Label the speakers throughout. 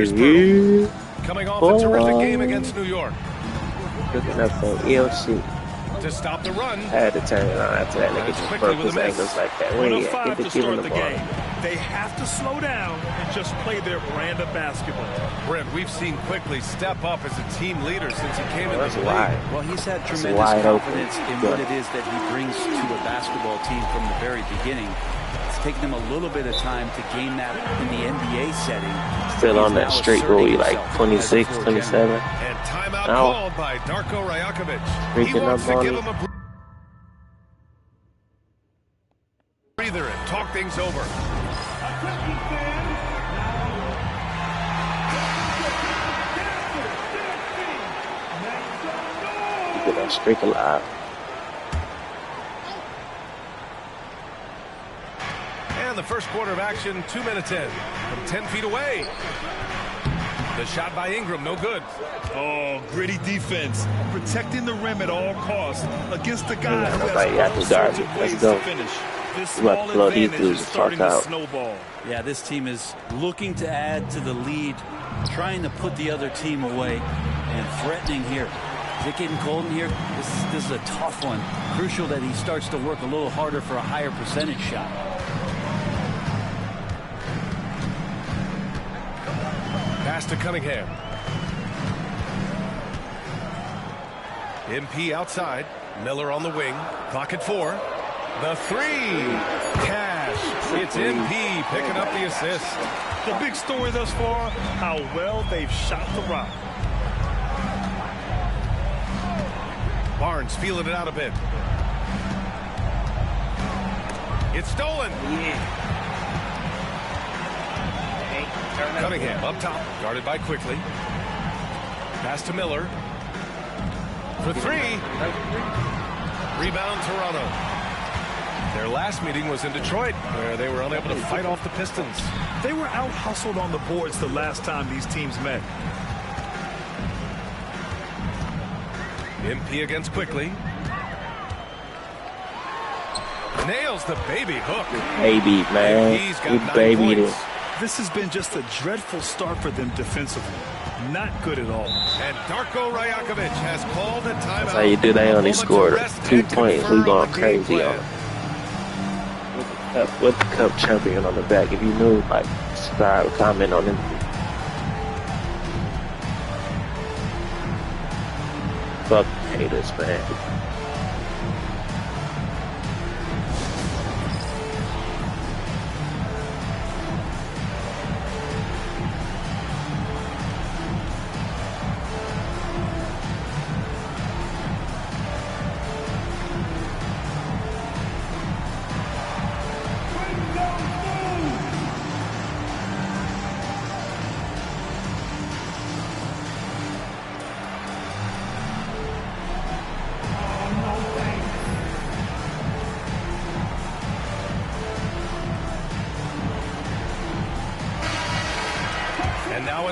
Speaker 1: Coming off a terrific game against New York.
Speaker 2: Looking up for ELC.
Speaker 1: To stop the run.
Speaker 2: I had to turn it on after that. Nigga just broke his ankles like that.
Speaker 3: One of five to start the game. They have to slow down and just play their brand of basketball.
Speaker 1: Brent, we've seen Quickly step up as a team leader since he came into the
Speaker 2: league.
Speaker 4: Well, he's had tremendous confidence in what it is that he brings to a basketball team from the very beginning. It's taken him a little bit of time to gain that in the NBA setting.
Speaker 2: Still on that streak where we like 26, 27.
Speaker 1: And timeout called by Darko Rajakovic. He wants to give him a breather and talk things over.
Speaker 2: Get that streak alive.
Speaker 1: And the first quarter of action, 2 minutes in. From 10 feet away. The shot by Ingram, no good.
Speaker 3: Oh, gritty defense. Protecting the rim at all costs against the guy who
Speaker 2: has Let's go.
Speaker 3: This
Speaker 2: about to blow these dudes the fuck out.
Speaker 3: Snowball.
Speaker 4: Yeah, this team is looking to add to the lead, trying to put the other team away, and threatening here. Is it getting cold in here? This is a tough one. Crucial that he starts to work a little harder for a higher percentage shot.
Speaker 1: Pass to Cunningham. MP outside. Miller on the wing. Clock at 4. The 3. Cash. It's MP picking up the assist.
Speaker 3: The big story thus far, how well they've shot the rock.
Speaker 1: Barnes feeling it out a bit. It's stolen. Cunningham up top, guarded by Quickly. Pass to Miller. For 3. Rebound Toronto. Their last meeting was in Detroit, where they were unable to fight off the Pistons.
Speaker 3: They were out-hustled on the boards the last time these teams met.
Speaker 1: MP against Quickly. Nails the baby hook.
Speaker 2: Baby, man.
Speaker 1: He's got 9
Speaker 2: baby
Speaker 1: points.
Speaker 3: This has been just a dreadful start for them defensively. Not good at all.
Speaker 1: And Darko Rajakovic has called a timeout.
Speaker 2: That's how you do. They only scored 2 points. We going crazy on it. With the cup champion on the back. If you knew, like, subscribe, comment on it. Fuck haters, man.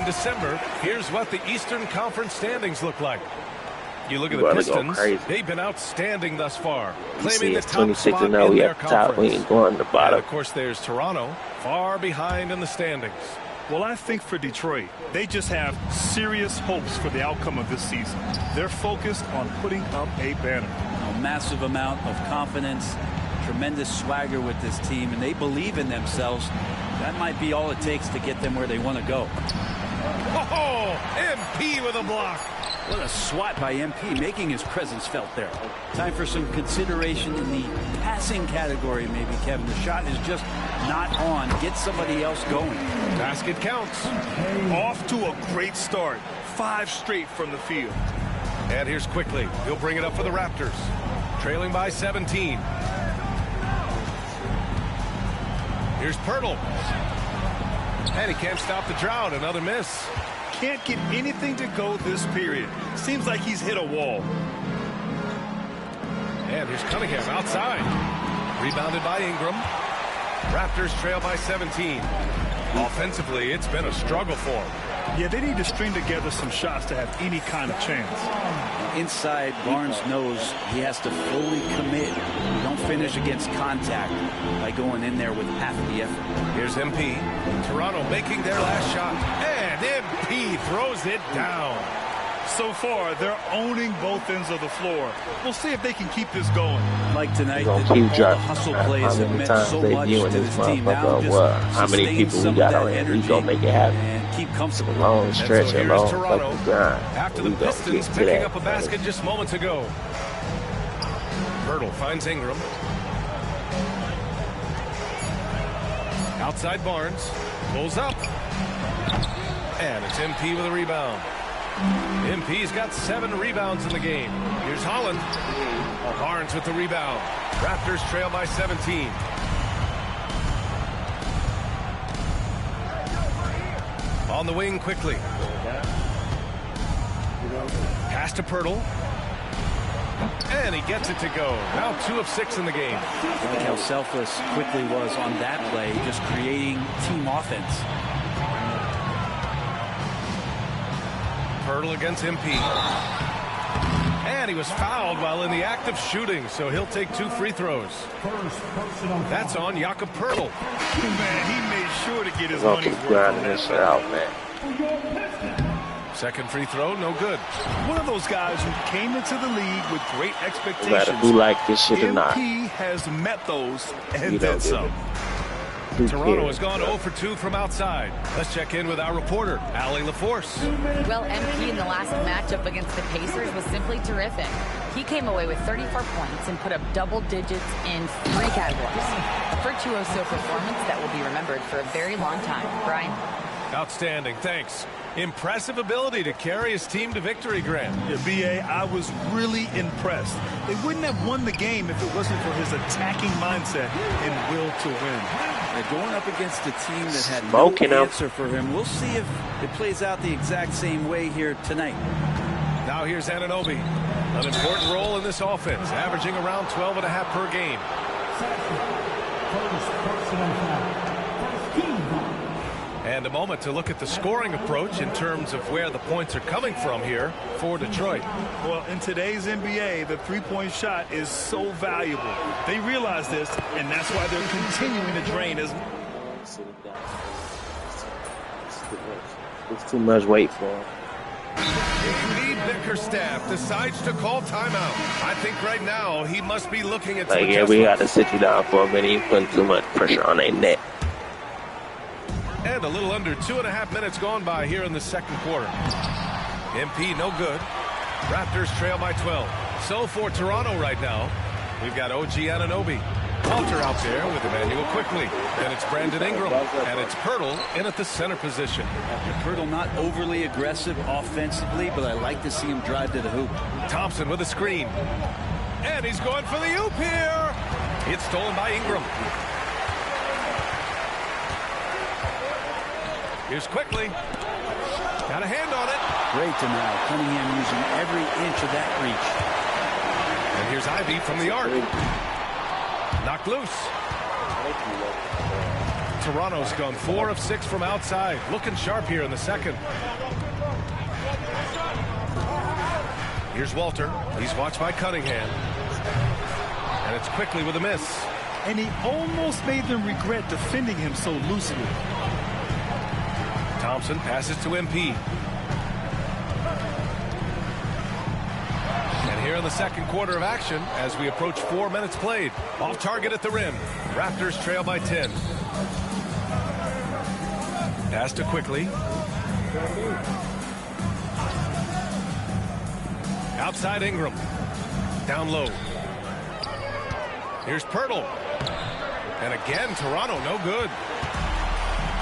Speaker 1: December, here's what the Eastern Conference standings look like. You look at the Pistons, they've been outstanding thus far, claiming the top spot in their conference.
Speaker 2: We ain't going to the bottom.
Speaker 1: And of course, there's Toronto, far behind in the standings.
Speaker 3: Well, I think for Detroit, they just have serious hopes for the outcome of this season. They're focused on putting up a banner.
Speaker 4: A massive amount of confidence, tremendous swagger with this team, and they believe in themselves. That might be all it takes to get them where they want to go.
Speaker 1: Oh, MP with a block.
Speaker 4: What a swat by MP, making his presence felt there. Time for some consideration in the passing category, maybe, Kevin. The shot is just not on. Get somebody else going.
Speaker 1: Basket counts.
Speaker 3: Off to a great start. 5 straight from the field.
Speaker 1: And here's Quickly. He'll bring it up for the Raptors. Trailing by 17. Here's Pirtle. And he can't stop the drought. Another miss.
Speaker 3: Can't get anything to go this period. Seems like he's hit a wall.
Speaker 1: And here's Cunningham outside. Rebounded by Ingram. Raptors trail by 17. Offensively, it's been a struggle for them.
Speaker 3: Yeah, they need to string together some shots to have any kind of chance.
Speaker 4: Inside, Barnes knows he has to fully commit. You don't finish against contact by going in there with half the effort.
Speaker 1: Here's MP. Toronto making their last shot. And throws it down.
Speaker 3: So far, they're owning both ends of the floor. We'll see if they can keep this going.
Speaker 4: Like tonight,
Speaker 2: all
Speaker 4: the hustle plays have meant so much to this team. Now
Speaker 2: how many people we got on here? We gonna make it happen.
Speaker 4: And keep comfortable.
Speaker 2: A long stretch, a long
Speaker 1: Toronto.
Speaker 2: fucking grind.
Speaker 1: After the Pistons picking up a basket just moments ago. Pirtle finds Ingram. Outside Barnes. Pulls up. And it's MP with a rebound. MP's got 7 rebounds in the game. Here's Holland. Barnes with the rebound. Raptors trail by 17. On the wing quickly. Pass to Pirtle. And he gets it to go. Now 2 of 6 in the game.
Speaker 4: Look how selfless quickly was on that play, just creating team offense.
Speaker 1: Pirtle against MP. And he was fouled while in the act of shooting, so he'll take 2 free throws. That's on Jakob Pirtle.
Speaker 3: Man, he made sure to get his
Speaker 2: We're
Speaker 3: money's
Speaker 2: gonna keep
Speaker 3: worth
Speaker 2: grinding
Speaker 3: on
Speaker 2: this
Speaker 3: that
Speaker 2: shit out, man.
Speaker 1: Second free throw, no good.
Speaker 3: One of those guys who came into the league with great
Speaker 2: No
Speaker 3: expectations.
Speaker 2: matter who like this shit or not.
Speaker 3: MP has met those and
Speaker 2: You
Speaker 3: then
Speaker 2: don't
Speaker 3: some.
Speaker 1: Toronto has gone 0 for 2 from outside. Let's check in with our reporter, Allie LaForce.
Speaker 5: Well, MP in the last matchup against the Pacers was simply terrific. He came away with 34 points and put up double digits in 3 categories. A virtuoso performance that will be remembered for a very long time. Brian?
Speaker 1: Outstanding, thanks. Impressive ability to carry his team to victory, Grant.
Speaker 3: Yeah, B.A., I was really impressed. They wouldn't have won the game if it wasn't for his attacking mindset and will to win.
Speaker 4: They're going up against a team that had
Speaker 2: Smoking
Speaker 4: no
Speaker 2: him.
Speaker 4: answer for him. We'll see if it plays out the exact same way here tonight.
Speaker 1: Now here's Anunoby. An important role in this offense, averaging around 12.5 per game. And a moment to look at the scoring approach in terms of where the points are coming from here for Detroit.
Speaker 3: Well, in today's NBA, the three-point shot is so valuable. They realize this, and that's why they're continuing to drain as
Speaker 2: It's too much weight for him.
Speaker 1: Indeed, Bickerstaff decides to call timeout. I think right now he must be looking at
Speaker 2: Like, yeah, we got to sit you down for a minute. You putting too much pressure on their neck.
Speaker 1: And a little under 2.5 minutes gone by here in the second quarter. MP no good. Raptors trail by 12. So for Toronto right now, we've got OG Anunoby. Walter out there with Emmanuel quickly. Then it's Brandon Ingram. And it's Pirtle in at the center position.
Speaker 4: Pirtle not overly aggressive offensively, but I like to see him drive to the hoop.
Speaker 1: Thompson with a screen. And he's going for the oop here. It's stolen by Ingram. Here's quickly. Got a hand on it.
Speaker 4: Great to now. Cunningham using every inch of that reach.
Speaker 1: And here's Ivy from the arc. Knocked loose. Toronto's gone 4 of 6 from outside. Looking sharp here in the second. Here's Walter. He's watched by Cunningham. And it's quickly with a miss.
Speaker 3: and he almost made them regret defending him so loosely.
Speaker 1: Thompson passes to MP. And here in the second quarter of action, as we approach 4 minutes played, off target at the rim. Raptors trail by 10. Pass to quickly. Outside Ingram. Down low. Here's Pirtle. And again, Toronto, no good.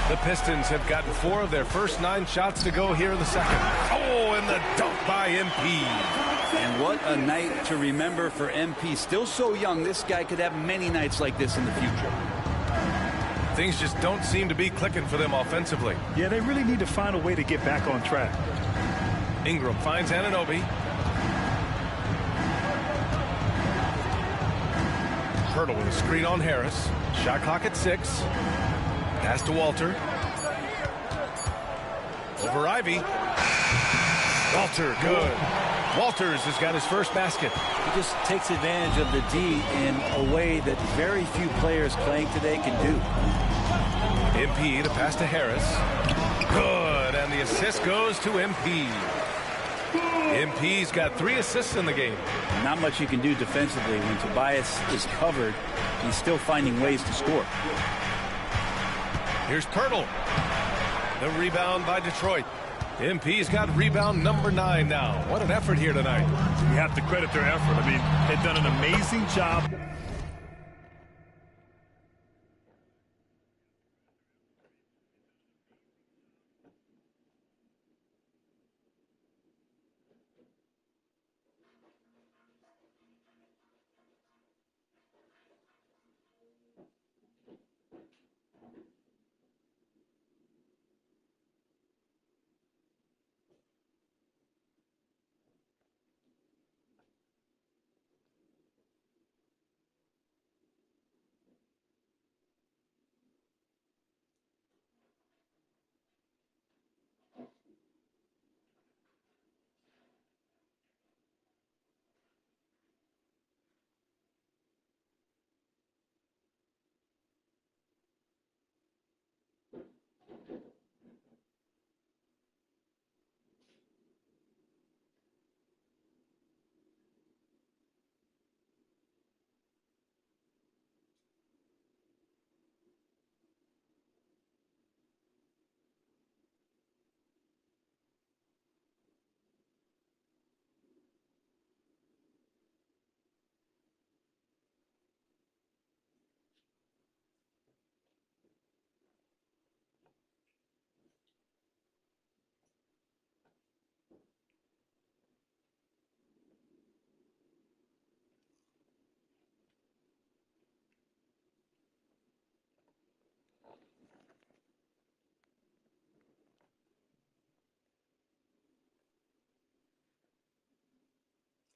Speaker 1: The Pistons have gotten 4 of their first 9 shots to go here in the second. Oh, and the dunk by MP.
Speaker 4: And what a night to remember for MP. Still so young, this guy could have many nights like this in the future.
Speaker 1: Things just don't seem to be clicking for them offensively.
Speaker 3: Yeah, they really need to find a way to get back on track.
Speaker 1: Ingram finds Anunoby. Pirtle with a screen on Harris. Shot clock at 6. Pass to Walter. Over Ivy. Walter, good. Walters has got his first basket.
Speaker 4: He just takes advantage of the D in a way that very few players playing today can do.
Speaker 1: MP to pass to Harris. Good, and the assist goes to MP. MP's got 3 assists in the game.
Speaker 4: Not much you can do defensively. When Tobias is covered, he's still finding ways to score.
Speaker 1: Here's Pirtle. The rebound by Detroit. MP's got rebound number 9 now. What an effort here tonight.
Speaker 3: You have to credit their effort. I mean, they've done an amazing job.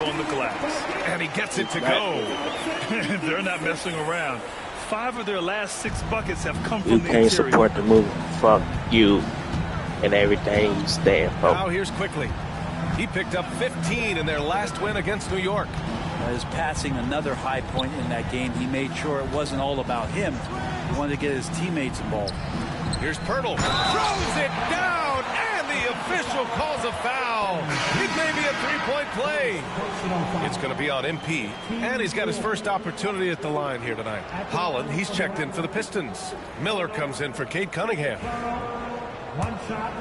Speaker 3: On the glass.
Speaker 1: And he gets it to go.
Speaker 3: They're not messing around. 5 of their last 6 buckets have come from
Speaker 2: You
Speaker 3: the
Speaker 2: can't
Speaker 3: interior.
Speaker 2: support the move. Fuck you and everything you stand for.
Speaker 1: Now here's Quickly. He picked up 15 in their last win against New York.
Speaker 4: His passing, another high point in that game. He made sure it wasn't all about him. He wanted to get his teammates involved.
Speaker 1: Here's Pirtle. Throws it down, and the official calls a foul. It may be a 3-point play. It's going to be on MP, and he's got his first opportunity at the line here tonight. Holland, he's checked in for the Pistons. Miller comes in for Cade Cunningham.
Speaker 6: One shot.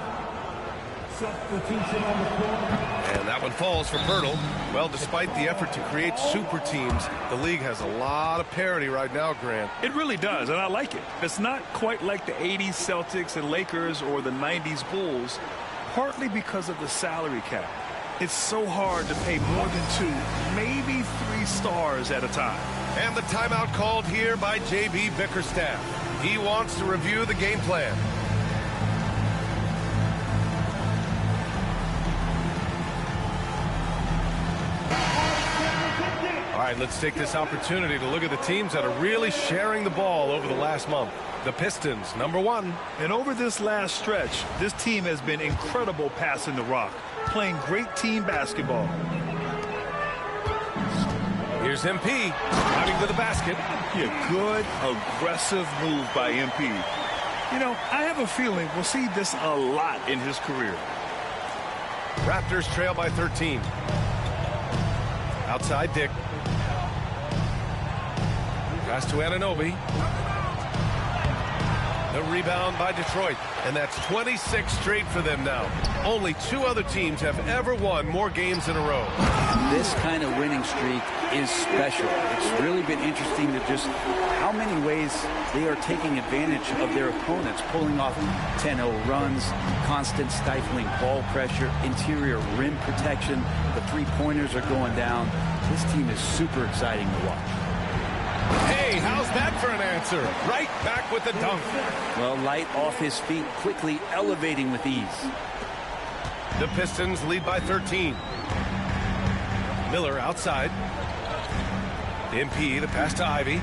Speaker 6: Substitution on the court.
Speaker 1: And that one falls for Pirtle. Well, despite the effort to create super teams, the league has a lot of parity right now, Grant.
Speaker 3: It really does, and I like it. It's not quite like the 80s Celtics and Lakers or the 90s Bulls, partly because of the salary cap. It's so hard to pay more than 2, maybe 3 stars at a time.
Speaker 1: And the timeout called here by J.B. Bickerstaff. He wants to review the game plan. All right, let's take this opportunity to look at the teams that are really sharing the ball over the last month. The Pistons, number 1.
Speaker 3: And over this last stretch, this team has been incredible passing the rock, playing great team basketball.
Speaker 1: Here's MP, driving to the basket.
Speaker 3: Yeah, good, aggressive move by MP. You know, I have a feeling we'll see this a lot in his career.
Speaker 1: Raptors trail by 13. Outside Dick. Pass to Anunoby. The rebound by Detroit. And that's 26 straight for them now. Only 2 other teams have ever won more games in a row.
Speaker 4: This kind of winning streak is special. It's really been interesting to just how many ways they are taking advantage of their opponents, pulling off 10-0 runs, constant stifling ball pressure, interior rim protection. The 3-pointers are going down. This team is super exciting to watch.
Speaker 1: Hey, how's that for an answer? Right back with the dunk.
Speaker 4: Well, light off his feet, quickly elevating with ease.
Speaker 1: The Pistons lead by 13. Miller outside. MP, the pass to Ivy.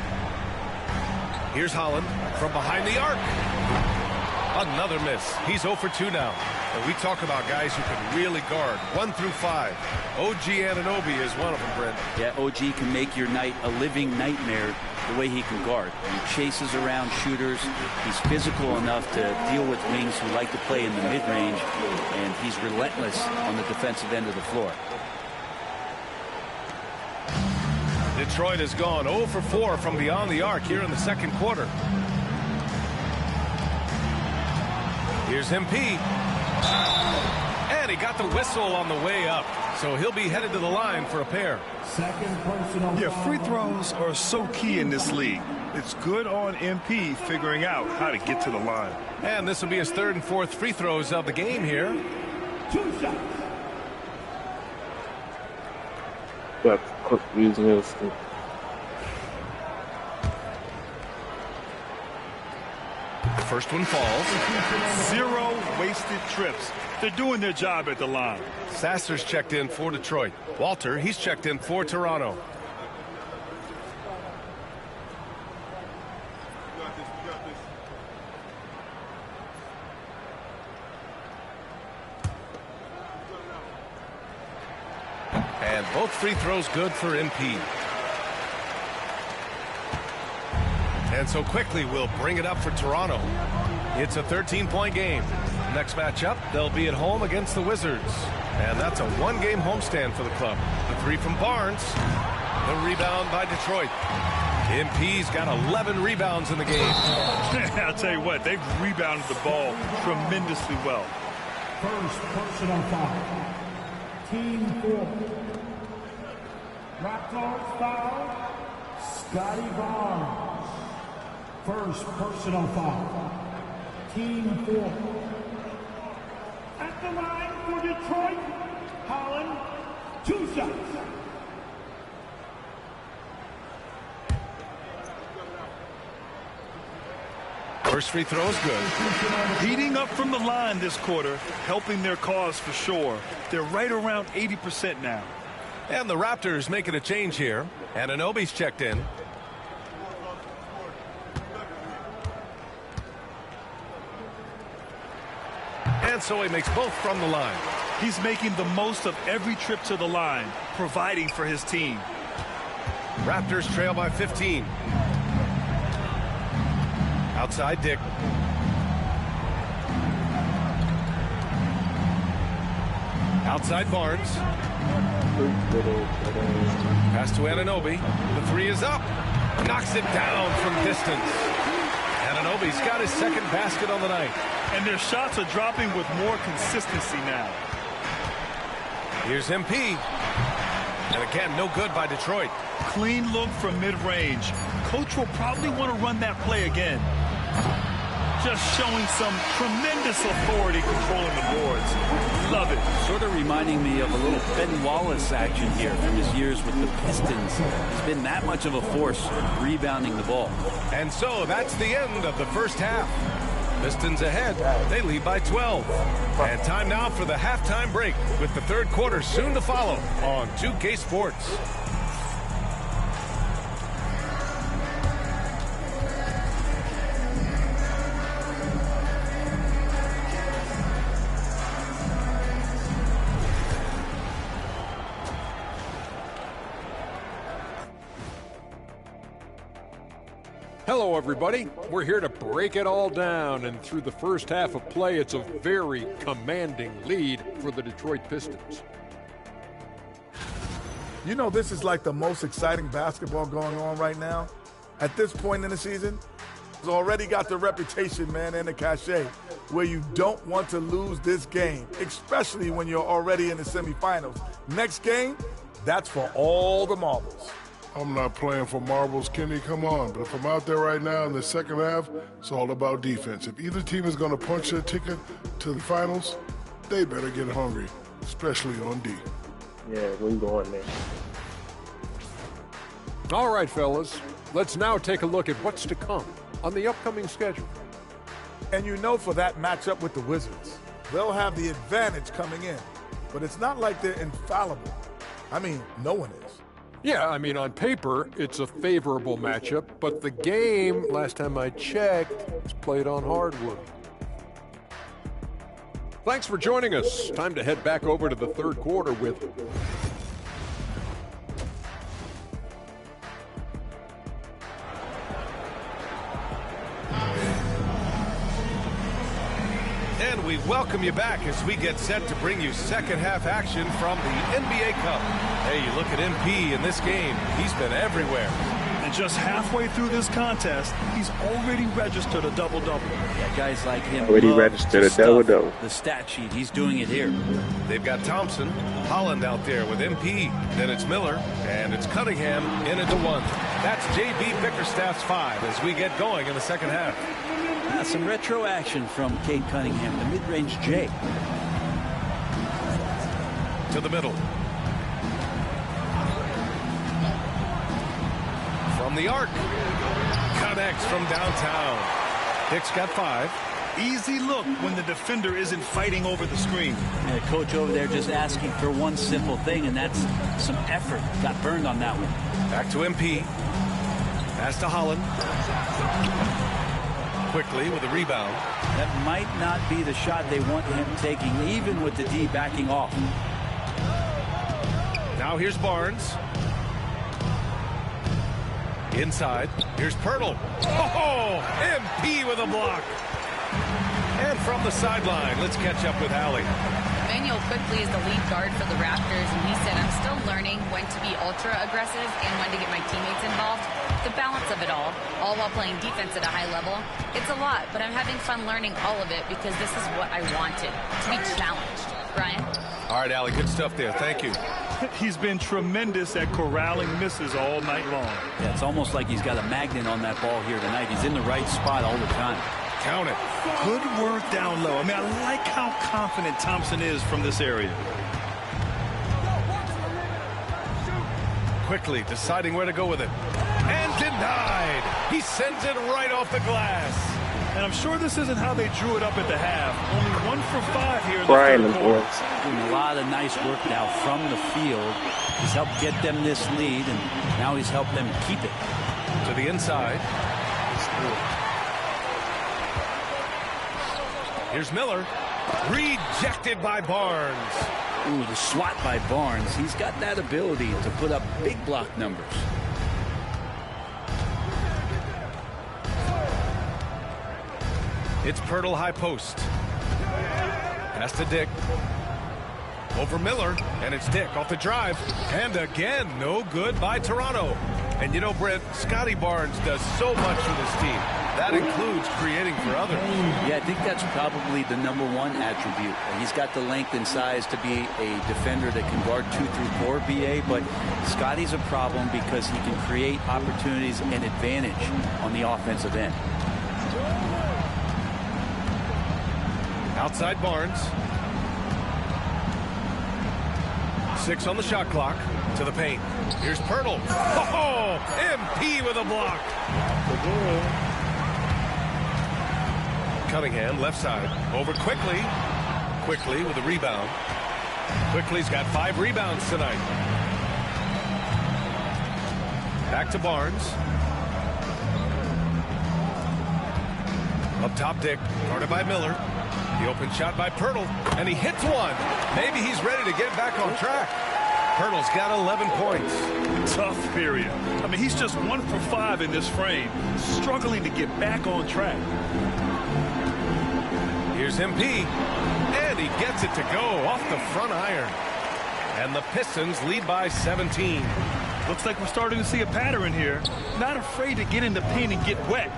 Speaker 1: Here's Holland from behind the arc. Another miss. He's 0 for 2 now. And we talk about guys who can really guard 1 through 5. OG Anunoby is one of them, Brent.
Speaker 4: Yeah, OG can make your night a living nightmare the way he can guard. He chases around shooters. He's physical enough to deal with wings who like to play in the mid-range, and he's relentless on the defensive end of the floor.
Speaker 1: Detroit has gone 0 for 4 from beyond the arc here in the second quarter. Here's MP. And he got the whistle on the way up. So he'll be headed to the line for a pair.
Speaker 6: Second personal.
Speaker 3: Yeah, free throws are so key in this league. It's good on MP figuring out how to get to the line.
Speaker 1: And this will be his 3rd and 4th free throws of the game here.
Speaker 6: 2 shots.
Speaker 2: Got quick using his.
Speaker 1: First one falls.
Speaker 3: 0 wasted trips. They're doing their job at the line.
Speaker 1: Sasser's checked in for Detroit. Walter, he's checked in for Toronto. And both free throws good for MP. And so quickly we'll bring it up for Toronto. It's a 13-point game. Next matchup, they'll be at home against the Wizards. And that's a 1-game homestand for the club. The 3 from Barnes. The rebound by Detroit. MP's got 11 rebounds in the game.
Speaker 3: I'll tell you what, they've rebounded the ball tremendously well.
Speaker 6: First personal foul. Team 4. Raptors foul. Scotty Barnes. First personal foul. Team 4. At the line for Detroit, Holland, 2 shots.
Speaker 1: First free throw is good.
Speaker 3: Heating up from the line this quarter, helping their cause for sure. They're right around 80% now.
Speaker 1: And the Raptors making a change here. Anunoby's checked in. And so he makes both from the line.
Speaker 3: He's making the most of every trip to the line, providing for his team.
Speaker 1: Raptors trail by 15. Outside Dick. Outside Barnes. Pass to Anunoby. The 3 is up. Knocks it down from distance. Anunoby's got his 2nd basket on the night.
Speaker 3: And their shots are dropping with more consistency now.
Speaker 1: Here's MP. And again, no good by Detroit.
Speaker 3: Clean look from mid-range. Coach will probably want to run that play again. Just showing some tremendous authority controlling the boards. Love it.
Speaker 4: Sort of reminding me of a little Ben Wallace action here from his years with the Pistons. He's been that much of a force rebounding the ball.
Speaker 1: And so that's the end of the first half. Pistons ahead. They lead by 12. And time now for the halftime break with the 3rd quarter soon to follow on 2K Sports.
Speaker 7: Hello, everybody. We're here to break it all down, and through the first half of play, it's a very commanding lead for the Detroit Pistons.
Speaker 8: You know, this is like the most exciting basketball going on right now. At this point in the season, it's already got the reputation, man, and the cachet where you don't want to lose this game, especially when you're already in the semifinals. Next game, that's for all the marbles.
Speaker 9: I'm not playing for marbles, Kenny, come on. But if I'm out there right now in the second half, it's all about defense. If either team is going to punch their ticket to the finals, they better get hungry, especially on D.
Speaker 2: Yeah, we going there.
Speaker 7: All right, fellas. Let's now take a look at what's to come on the upcoming schedule.
Speaker 8: And you know, for that matchup with the Wizards, they'll have the advantage coming in. But it's not like they're infallible. I mean, no one is.
Speaker 7: Yeah, I mean, on paper, it's a favorable matchup, but the game, last time I checked, was played on hardwood. Thanks for joining us. Time to head back over to the third quarter with
Speaker 1: And we welcome you back as we get set to bring you second half action from the NBA Cup. Hey, you look at MP in this game, he's been everywhere.
Speaker 3: And just halfway through this contest, he's already registered a double-double.
Speaker 4: Yeah, guys like him
Speaker 2: Already registered a double-double.
Speaker 4: The stat sheet, he's doing it here.
Speaker 1: They've got Thompson, Holland out there with MP. Then it's Miller, and it's Cunningham in at the 1. That's J.B. Bickerstaff's 5 as we get going in the second half.
Speaker 4: Some retro action from Cade Cunningham, the mid-range J.
Speaker 1: To the middle. From the arc. Connects from downtown. Dick's got 5.
Speaker 3: Easy look when the defender isn't fighting over the screen.
Speaker 4: Yeah, coach over there just asking for one simple thing, and that's some effort. Got burned on that one.
Speaker 1: Back to MP. Pass to Holland. Quickly with a rebound.
Speaker 4: That might not be the shot they want him taking, even with the D backing off.
Speaker 1: Now here's Barnes. Inside. Here's Pirtle. Oh, MP with a block. And from the sideline, let's catch up with Allie.
Speaker 5: Emmanuel quickly is the lead guard for the Raptors, and he said, I'm still learning when to be ultra aggressive and when to get my teammates involved. The balance of it all while playing defense at a high level. It's a lot, but I'm having fun learning all of it because this is what I wanted, to be challenged. Brian?
Speaker 1: All right, Allie, good stuff there. Thank you.
Speaker 3: He's been tremendous at corralling misses all night long.
Speaker 4: Yeah, it's almost like he's got a magnet on that ball here tonight. He's in the right spot all the time.
Speaker 1: Count it.
Speaker 3: Good work down low. I mean, I like how confident Thompson is from this area.
Speaker 1: Quickly deciding where to go with it. And denied. He sends it right off the glass.
Speaker 3: And I'm sure this isn't how they drew it up at the half. Only 1 for 5 here in the
Speaker 2: Brian
Speaker 3: third quarter.
Speaker 4: Doing a lot of nice work now from the field. He's helped get them this lead, and now he's helped them keep it.
Speaker 1: To the inside. Here's Miller. Rejected by Barnes.
Speaker 4: Ooh, the swat by Barnes. He's got that ability to put up big block numbers.
Speaker 1: It's Pirtle high post. Pass to Dick. Over Miller, and it's Dick off the drive. And again, no good by Toronto. And you know, Brent, Scotty Barnes does so much for this team. That includes creating for others.
Speaker 4: Yeah, I think that's probably the #1 attribute. He's got the length and size to be a defender that can guard 2 through 4 BA, but Scotty's a problem because he can create opportunities and advantage on the offensive end.
Speaker 1: Outside Barnes. 6 on the shot clock. To the paint. Here's Pirtle. Oh, MP with a block. Cunningham, left side. Over Quickly. Quickly with a rebound. Quickly's got 5 rebounds tonight. Back to Barnes. Up top, Dick. Guarded by Miller. The open shot by Pirtle. And he hits one. Maybe he's ready to get back on track. Pirtle's got 11 points.
Speaker 3: Tough period. I mean, he's just 1 for 5 in this frame. Struggling to get back on track.
Speaker 1: Here's MP. And he gets it to go off the front iron. And the Pistons lead by 17.
Speaker 3: Looks like we're starting to see a pattern here. Not afraid to get in the paint and get wet.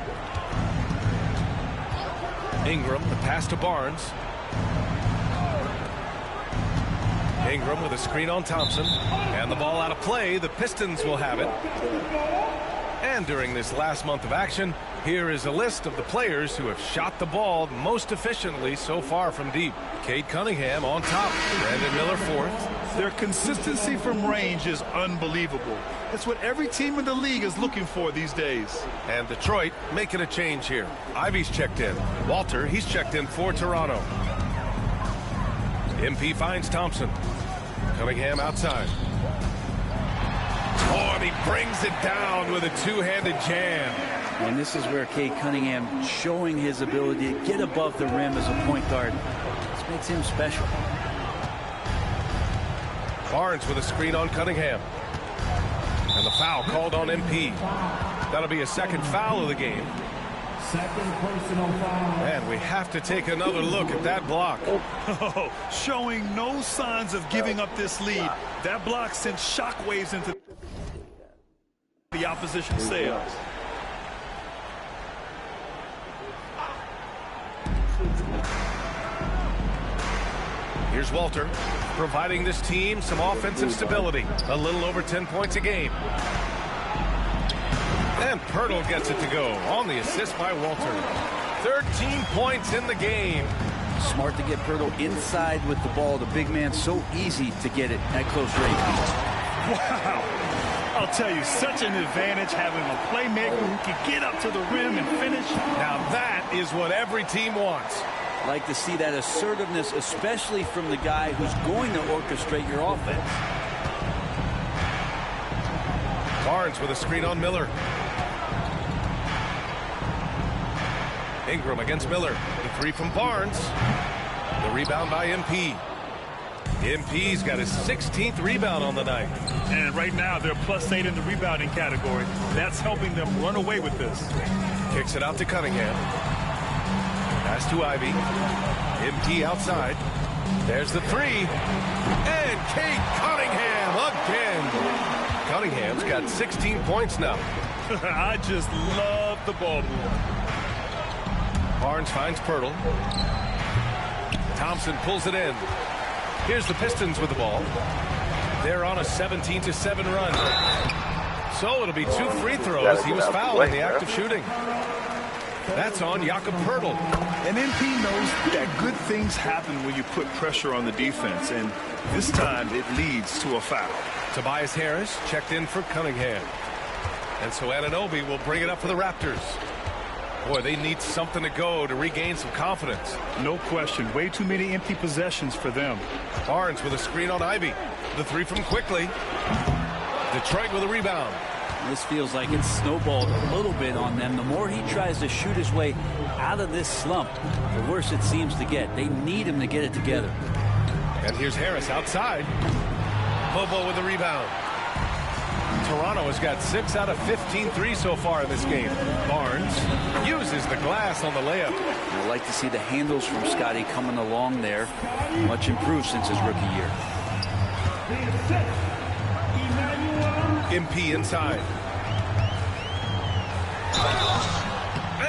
Speaker 1: Ingram, the pass to Barnes. Ingram with a screen on Thompson. And the ball out of play. The Pistons will have it. And during this last month of action, here is a list of the players who have shot the ball most efficiently so far from deep. Cade Cunningham on top. Brandon Miller 4th.
Speaker 3: Their consistency from range is unbelievable. It's what every team in the league is looking for these days.
Speaker 1: And Detroit making a change here. Ivy's checked in. Walter, he's checked in for Toronto. MP finds Thompson. Cunningham outside. Oh, and he brings it down with a two-handed jam.
Speaker 4: And this is where Cade Cunningham showing his ability to get above the rim as a point guard. He's makes him special.
Speaker 1: Barnes with a screen on Cunningham. And the foul called on MP. That'll be a second foul of the game.
Speaker 6: Second personal foul.
Speaker 1: And we have to take another look at that block.
Speaker 3: Oh, showing no signs of giving up this lead. That block sent shockwaves into the opposition sails.
Speaker 1: Here's Walter, providing this team some offensive stability. A little over 10 points a game. And Pirtle gets it to go on the assist by Walter. 13 points in the game.
Speaker 4: Smart to get Pirtle inside with the ball. The big man so easy to get it at close range.
Speaker 3: Wow. I'll tell you, such an advantage having a playmaker who can get up to the rim and finish.
Speaker 1: Now that is what every team wants.
Speaker 4: Like to see that assertiveness, especially from the guy who's going to orchestrate your offense.
Speaker 1: Barnes with a screen on Miller. Ingram against Miller. The three from Barnes. The rebound by MP. MP's got his 16th rebound on the night.
Speaker 3: And right now they're +8 in the rebounding category. That's helping them run away with this.
Speaker 1: Kicks it out to Cunningham. Pass to Ivy. MP outside. There's the three. And Kate Cunningham again. Cunningham's got 16 points now.
Speaker 3: I just love the ball move.
Speaker 1: Barnes finds Pirtle. Thompson pulls it in. Here's the Pistons with the ball. They're on a 17-7 run. So it'll be 2 free throws. He was fouled in the act of shooting. That's on Jakob Pirtle.
Speaker 3: And MP knows that good things happen when you put pressure on the defense, and this time it leads to a foul.
Speaker 1: Tobias Harris checked in for Cunningham. And so Anunoby will bring it up for the Raptors. Boy, they need something to go to regain some confidence.
Speaker 3: No question. Way too many empty possessions for them.
Speaker 1: Barnes with a screen on Ivy. The three from Quickly. Detroit with a rebound.
Speaker 4: This feels like it's snowballed a little bit on them. The more he tries to shoot his way out of this slump, the worse it seems to get. They need him to get it together.
Speaker 1: And here's Harris outside. Bobo with the rebound. Toronto has got 6 out of 15 threes so far in this game. Barnes uses the glass on the layup.
Speaker 4: I like to see the handles from Scotty coming along there. Much improved since his rookie year.
Speaker 1: MP inside.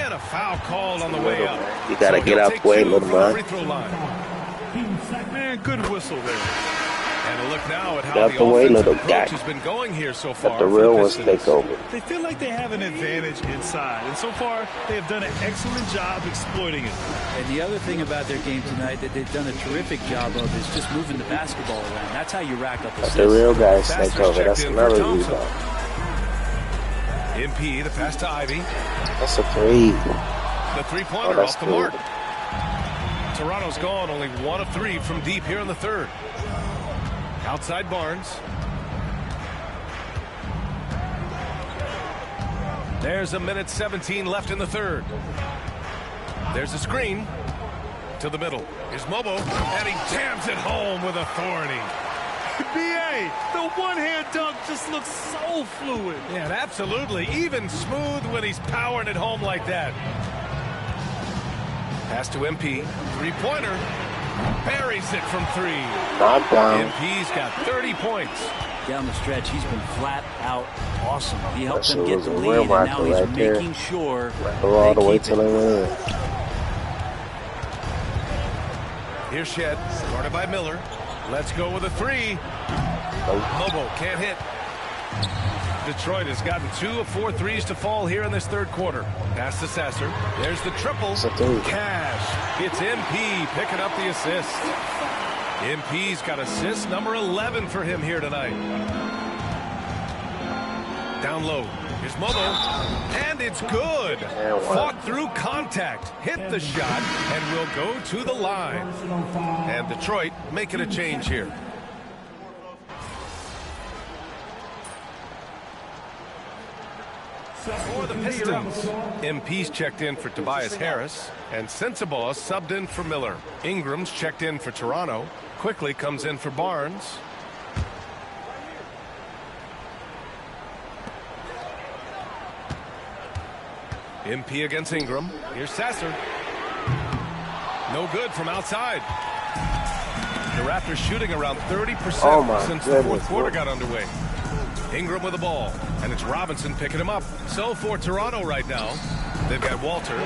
Speaker 1: And a foul called on the way up.
Speaker 2: You gotta
Speaker 1: So
Speaker 2: get
Speaker 1: he'll
Speaker 2: out
Speaker 1: take
Speaker 2: the way,
Speaker 1: 2
Speaker 2: little
Speaker 1: from the
Speaker 2: man.
Speaker 1: free throw line.
Speaker 3: Man, good whistle there.
Speaker 1: And a look now at how
Speaker 2: Get out
Speaker 1: the
Speaker 2: the way,
Speaker 1: offensive
Speaker 2: little
Speaker 1: approach
Speaker 2: guy.
Speaker 1: has been going here so far.
Speaker 2: Let the
Speaker 1: for
Speaker 2: real ones
Speaker 1: Pistons.
Speaker 2: take over.
Speaker 3: They feel like they have an advantage inside, and so far they have done an excellent job exploiting it.
Speaker 4: And the other thing about their game tonight that they've done a terrific job of is just moving the basketball around. That's how you rack up
Speaker 2: Let
Speaker 4: assists.
Speaker 2: the real guys take
Speaker 1: Sasser's
Speaker 2: over.
Speaker 1: checked
Speaker 2: That's
Speaker 1: in for
Speaker 2: another
Speaker 1: Thompson.
Speaker 2: rebound.
Speaker 1: MP, the pass to Ivy.
Speaker 2: That's a three.
Speaker 1: The three-pointer
Speaker 2: that's
Speaker 1: off the
Speaker 2: good.
Speaker 1: mark. Toronto's gone only 1 of 3 from deep here in the third. Outside Barnes. There's 1:17 left in the third. There's a screen to the middle. Here's Mobo, and he jams it home with authority.
Speaker 3: BA, the one-hand dunk just looks so fluid.
Speaker 1: Yeah, and absolutely. Even smooth when he's powering it home like that. Pass to MP. Three-pointer. Buries it from 3.
Speaker 2: Knock down.
Speaker 1: MP's got 30 points.
Speaker 4: Down the stretch, he's been flat out awesome. He helped
Speaker 2: That
Speaker 4: them
Speaker 2: shit
Speaker 4: get
Speaker 2: was
Speaker 4: the
Speaker 2: a
Speaker 4: lead,
Speaker 2: real
Speaker 4: and now
Speaker 2: marker
Speaker 4: he's
Speaker 2: right there.
Speaker 4: making sure
Speaker 2: Go all the
Speaker 4: they
Speaker 2: way
Speaker 4: keep
Speaker 2: till
Speaker 4: it.
Speaker 2: they win.
Speaker 1: Here's Shed. Started by Miller. Let's go with a 3. Mobo can't hit. Detroit has gotten 2 of 4 threes to fall here in this third quarter. Pass to Sasser. There's the triple.
Speaker 2: It's a three.
Speaker 1: Cash. It's MP picking up the assist. MP's got assist number 11 for him here tonight. Down low. Here's Mobo. And it's good. Fought through contact. Hit the shot and will go to the line. And Detroit making a change here. For the Pistons, MP's checked in for Tobias Harris, and Sensabaugh subbed in for Miller. Ingram's checked in for Toronto. Quickly comes in for Barnes. MP against Ingram. Here's Sasser. No good from outside. The Raptors shooting around 30% since the fourth quarter got underway. Ingram with the ball, and it's Robinson picking him up. So for Toronto right now, they've got Walter,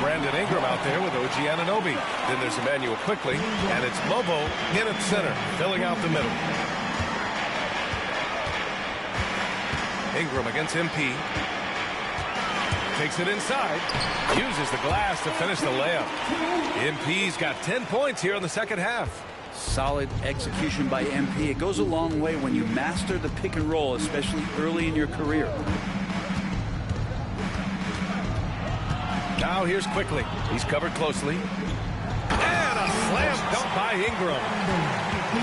Speaker 1: Brandon Ingram out there with OG Anunoby. Then there's Emmanuel quickly, and it's Mobo in at center, filling out the middle. Ingram against MP. Takes it inside, uses the glass to finish the layup. MP's got 10 points here in the second half.
Speaker 4: Solid execution by MP. It goes a long way when you master the pick and roll, especially early in your career.
Speaker 1: Now here's Quickly. He's covered closely. And a slam dunk by Ingram.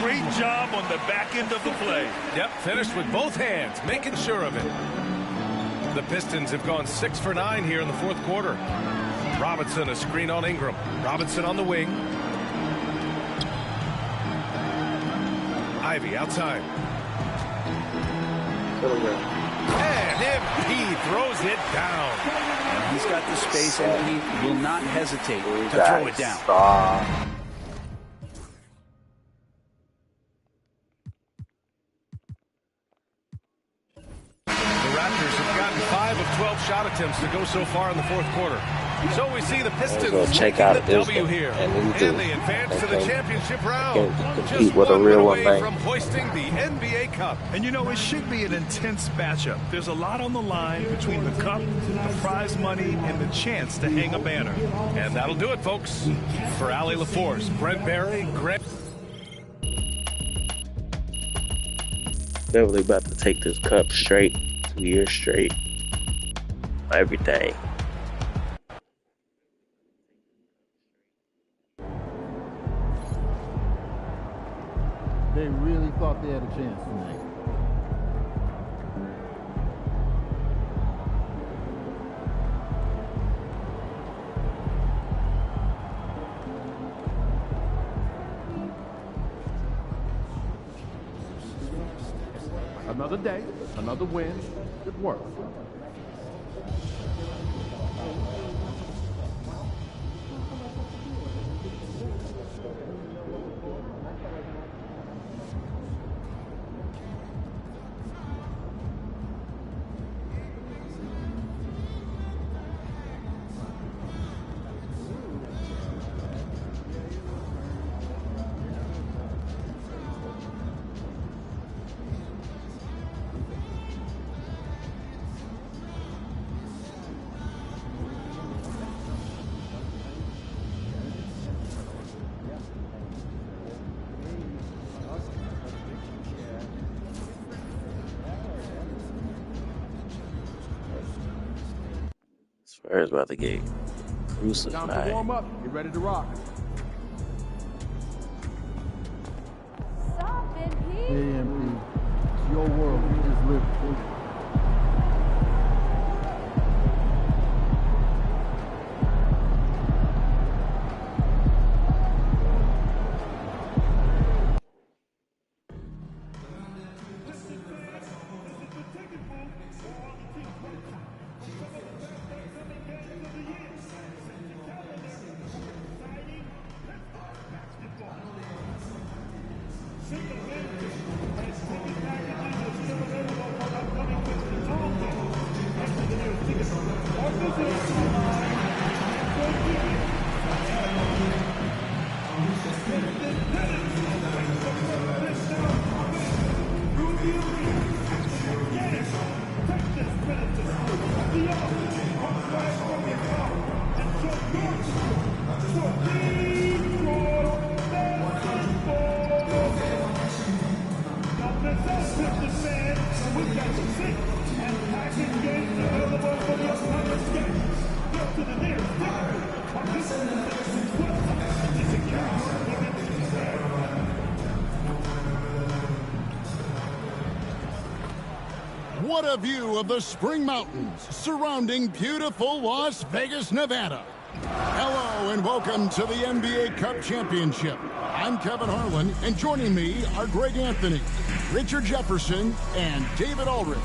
Speaker 3: Great job on the back end of the play.
Speaker 1: Yep, finished with both hands, making sure of it. The Pistons have gone 6 for 9 here in the fourth quarter. Robinson a screen on Ingram. Robinson on the wing. Ivy outside. And MP throws it down.
Speaker 4: And he's got the space, and he will not hesitate to throw it down.
Speaker 1: The Raptors have gotten 5 of 12 shot attempts to go so far in the fourth quarter. So we see the Pistons
Speaker 2: check out
Speaker 1: the W here, and they advance to the championship round.
Speaker 2: Compete with a real one, man.
Speaker 1: From hoisting the NBA Cup.
Speaker 3: And you know, it should be an intense matchup. There's a lot on the line between the cup, the prize money, and the chance to hang a banner.
Speaker 1: And that'll do it, folks. For Allie LaForce, Brent Barry, Greg.
Speaker 2: Beverly about to take this cup straight, 2 years straight. Everything.
Speaker 10: They really thought they had a chance tonight. Another day, another win. Good work.
Speaker 2: Spurs about to get crucified.
Speaker 10: Time to warm up. Get ready to rock.
Speaker 11: Stop it, Pete.
Speaker 10: Hey, MP. It's your world. You just live it.
Speaker 11: What a view of the Spring Mountains surrounding beautiful Las Vegas, Nevada. Hello and welcome to the NBA Cup Championship. I'm Kevin Harlan, and joining me are Greg Anthony, Richard Jefferson, and David Aldridge.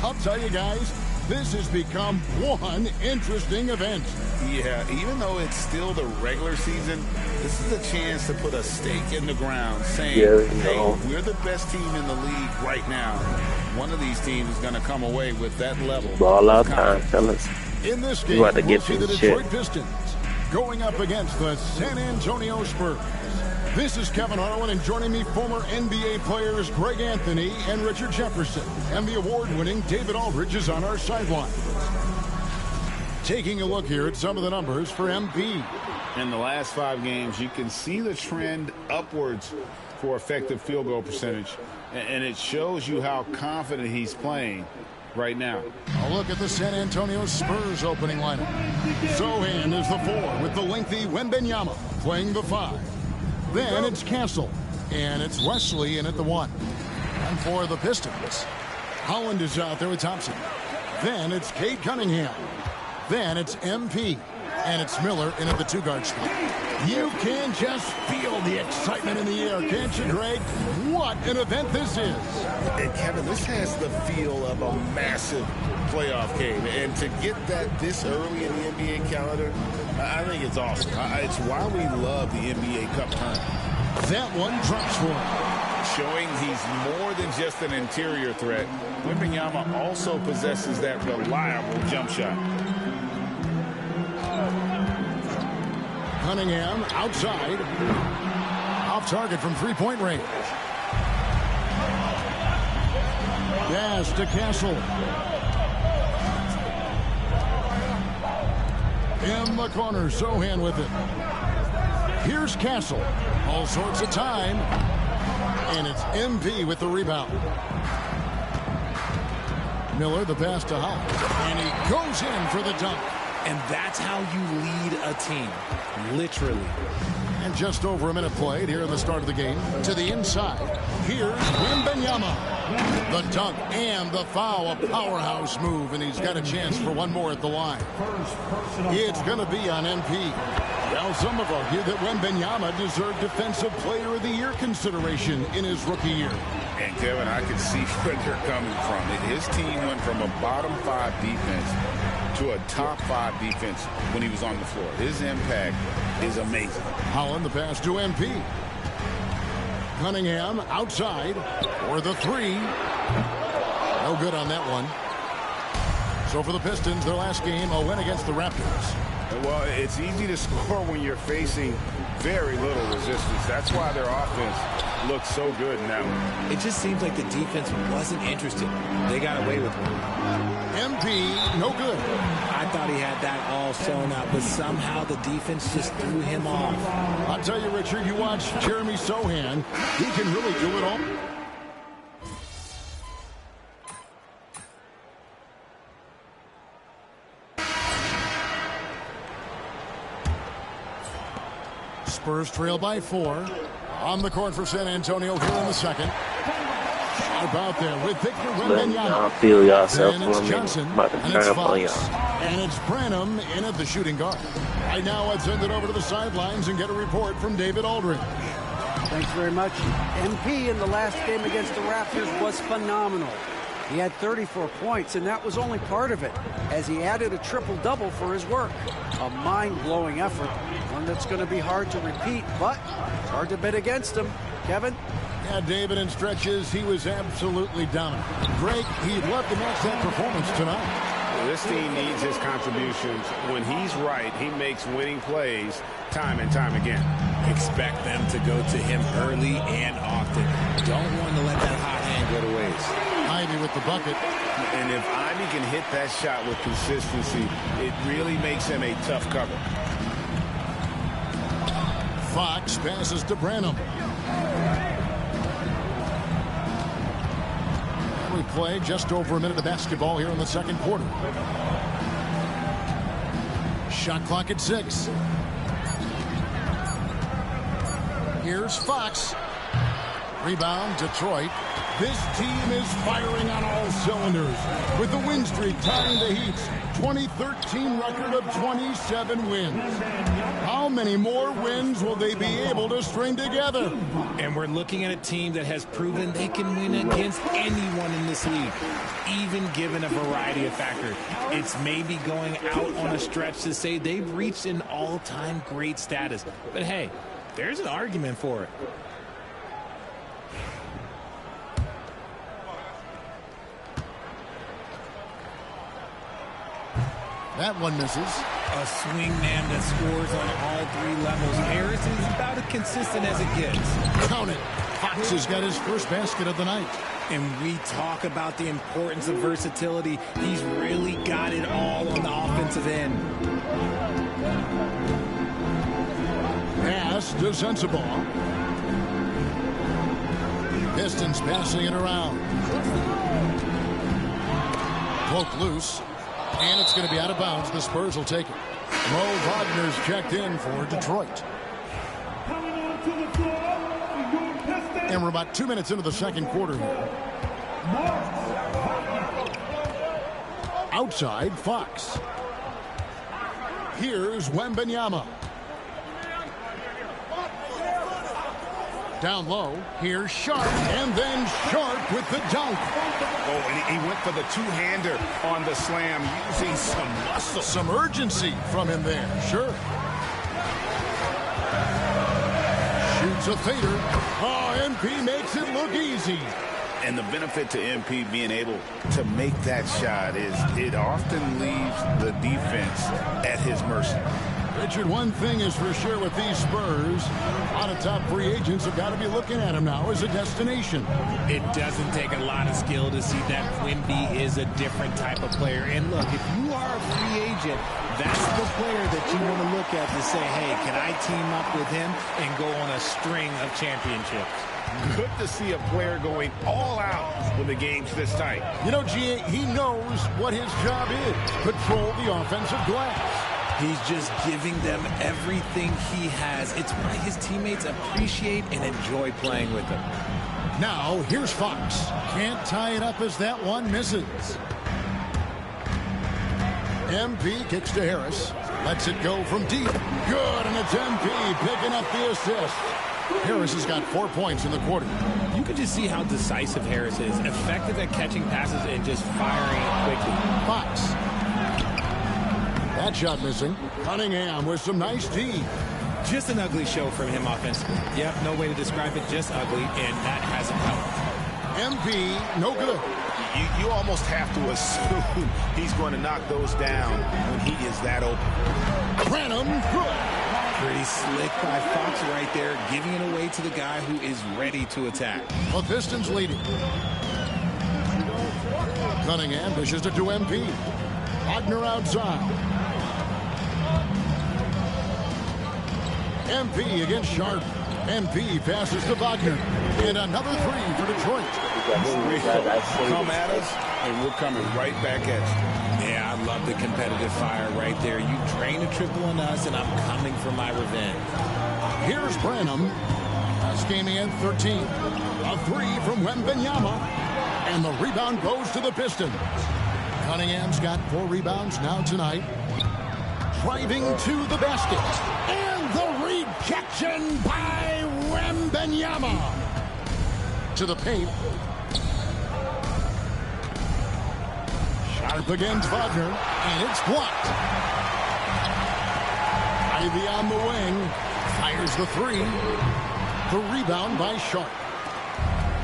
Speaker 11: I'll tell you guys, this has become one interesting event.
Speaker 12: Yeah, even though it's still the regular season, this is a chance to put a stake in the ground saying, hey, we're the best team in the league right now. One of these teams is going to come away with that level.
Speaker 2: Ball out time, fellas.
Speaker 11: In this game, we'll see the Detroit Pistons going up against the San Antonio Spurs. This is Kevin Harlan, and joining me, former NBA players Greg Anthony and Richard Jefferson. And the award-winning David Aldridge is on our sideline. Taking a look here at some of the numbers for MP.
Speaker 12: In the last 5 games, you can see the trend upwards for effective field goal percentage. And it shows you how confident he's playing right now.
Speaker 11: A look at the San Antonio Spurs opening lineup. Sohan is the 4 with the lengthy Wembanyama playing the 5. Then it's Castle, and it's Wesley in at the 1. And for the Pistons, Holland is out there with Thompson. Then it's Cade Cunningham. Then it's MP, and it's Miller in at the 2-guard spot. You can just feel the excitement in the air, can't you, Greg? What an event this is.
Speaker 12: And Kevin, this has the feel of a massive playoff game. And to get that this early in the NBA calendar, I think it's awesome. It's why we love the NBA Cup tournament.
Speaker 11: That one drops for him.
Speaker 12: Showing he's more than just an interior threat. Wembanyama also possesses that reliable jump shot.
Speaker 11: Cunningham outside. Off target from 3-point range. Pass to Castle. In the corner, Sohan with it. Here's Castle. All sorts of time. And it's MP with the rebound. Miller, the pass to Howard. And he goes in for the dunk.
Speaker 13: And that's how you lead a team. Literally.
Speaker 11: And just over a minute played here in the start of the game. To the inside. Here's Wembanyama. The dunk and the foul. A powerhouse move. And he's got a chance for one more at the line. It's going to be on MP. Well, some have argued that Wembanyama deserved Defensive Player of the Year consideration in his rookie year.
Speaker 12: And, Kevin, I can see where they're coming from. His team went from a bottom 5 defense to a top 5 defense when he was on the floor. His impact is amazing.
Speaker 11: Holland, the pass to MP. Cunningham outside for the 3. No good on that one. So for the Pistons, their last game, a win against the Raptors.
Speaker 12: Well, it's easy to score when you're facing very little resistance. That's why their offense looks so good in that one.
Speaker 13: It just seems like the defense wasn't interested. They got away with it.
Speaker 11: MP, no good.
Speaker 13: I thought he had that all sewn up, but somehow the defense just threw him off.
Speaker 11: I'll tell you, Richard, you watch Jeremy Sohan. He can really do it all. Spurs trail by 4. On the court for San Antonio here in the second. Out there with Victor Wembanyama.
Speaker 2: Feel yourself
Speaker 11: and it's
Speaker 2: for a
Speaker 11: Johnson.
Speaker 2: minute.
Speaker 11: And it's Fox. And it's Branham in at the shooting guard. Right now, I'd send it over to the sidelines and get a report from David Aldridge.
Speaker 14: Thanks very much. MP in the last game against the Raptors was phenomenal. He had 34 points, and that was only part of it, as he added a triple-double for his work. A mind-blowing effort, one that's going to be hard to repeat, but it's hard to bet against him. Kevin?
Speaker 11: Yeah, David, in stretches, he was absolutely dominant. Greg, he'd love to match that performance tonight.
Speaker 12: This team needs his contributions. When he's right, he makes winning plays time and time again.
Speaker 13: Expect them to go to him early and often. Don't want to let that hot hand go to waste.
Speaker 11: Ivy with the bucket.
Speaker 12: And if Ivy can hit that shot with consistency, it really makes him a tough cover.
Speaker 11: Fox passes to Branham. We play just over a minute of basketball here in the second quarter. Shot clock at 6. Here's Fox. Rebound, Detroit. This team is firing on all cylinders, with the win streak tying the Heat's 2013 record of 27 wins. How many more wins will they be able to string together?
Speaker 13: And we're looking at a team that has proven they can win against anyone in this league, even given a variety of factors. It's maybe going out on a stretch to say they've reached an all-time great status. But hey, there's an argument for it.
Speaker 11: That one misses.
Speaker 13: A swing man that scores on all three levels. Harris is about as consistent as it gets.
Speaker 11: Count it. Fox has got his first basket of the night.
Speaker 13: And we talk about the importance of versatility. He's really got it all on the offensive end.
Speaker 11: Pass to Sensabaugh. Pistons passing it around. Poke loose. And it's going to be out of bounds. The Spurs will take it. Mo Wagner's checked in for Detroit. And we're about 2 minutes into the second quarter here. Outside, Fox. Here's Wembanyama. Down low, here's Sharp, and then Sharp with the dunk.
Speaker 12: Oh, and he went for the two-hander on the slam, using some muscle.
Speaker 11: Some urgency from him there, sure. Shoots a fader. Oh, MP makes it look easy.
Speaker 12: And the benefit to MP being able to make that shot is it often leaves the defense at his mercy.
Speaker 11: Richard, one thing is for sure with these Spurs, a lot of top free agents have got to be looking at him now as a destination.
Speaker 13: It doesn't take a lot of skill to see that Wemby is a different type of player. And look, if you are a free agent, that's the player that you want to look at to say, hey, can I team up with him and go on a string of championships?
Speaker 12: Good to see a player going all out when the game's this tight.
Speaker 11: You know, G.A., he knows what his job is. Control the offensive glass.
Speaker 13: He's just giving them everything he has. It's why his teammates appreciate and enjoy playing with him.
Speaker 11: Now, here's Fox. Can't tie it up as that one misses. MP kicks to Harris. Lets it go from deep. Good, and it's MP picking up the assist. Harris has got 4 points in the quarter.
Speaker 13: You can just see how decisive Harris is. Effective at catching passes and just firing it quickly.
Speaker 11: Fox. That shot missing. Cunningham with some nice D.
Speaker 13: Just an ugly show from him offensively. Yep, no way to describe it, just ugly, and that hasn't helped.
Speaker 11: MP, no good.
Speaker 12: You almost have to assume he's going to knock those down when he is that open.
Speaker 11: Branham, good.
Speaker 13: Pretty slick by Fox right there, giving it away to the guy who is ready to attack.
Speaker 11: The Pistons leading. Cunningham dishes it to MP. Wagner outside. MP against Sharp. MP passes to Wagner. And another three for Detroit.
Speaker 12: Come at us, and we're coming right back at you.
Speaker 13: Yeah, I love the competitive fire right there. You drain a triple on us, and I'm coming for my revenge.
Speaker 11: Here's Branham. Scheming at 13. A three from Wembanyama. And the rebound goes to the Pistons. Cunningham's got 4 rebounds now tonight. Driving to the basket. And the rejection by Wembanyama. To the paint. Sharp against Wagner. And it's blocked. Ivy on the wing. Fires the three. The rebound by Sharp.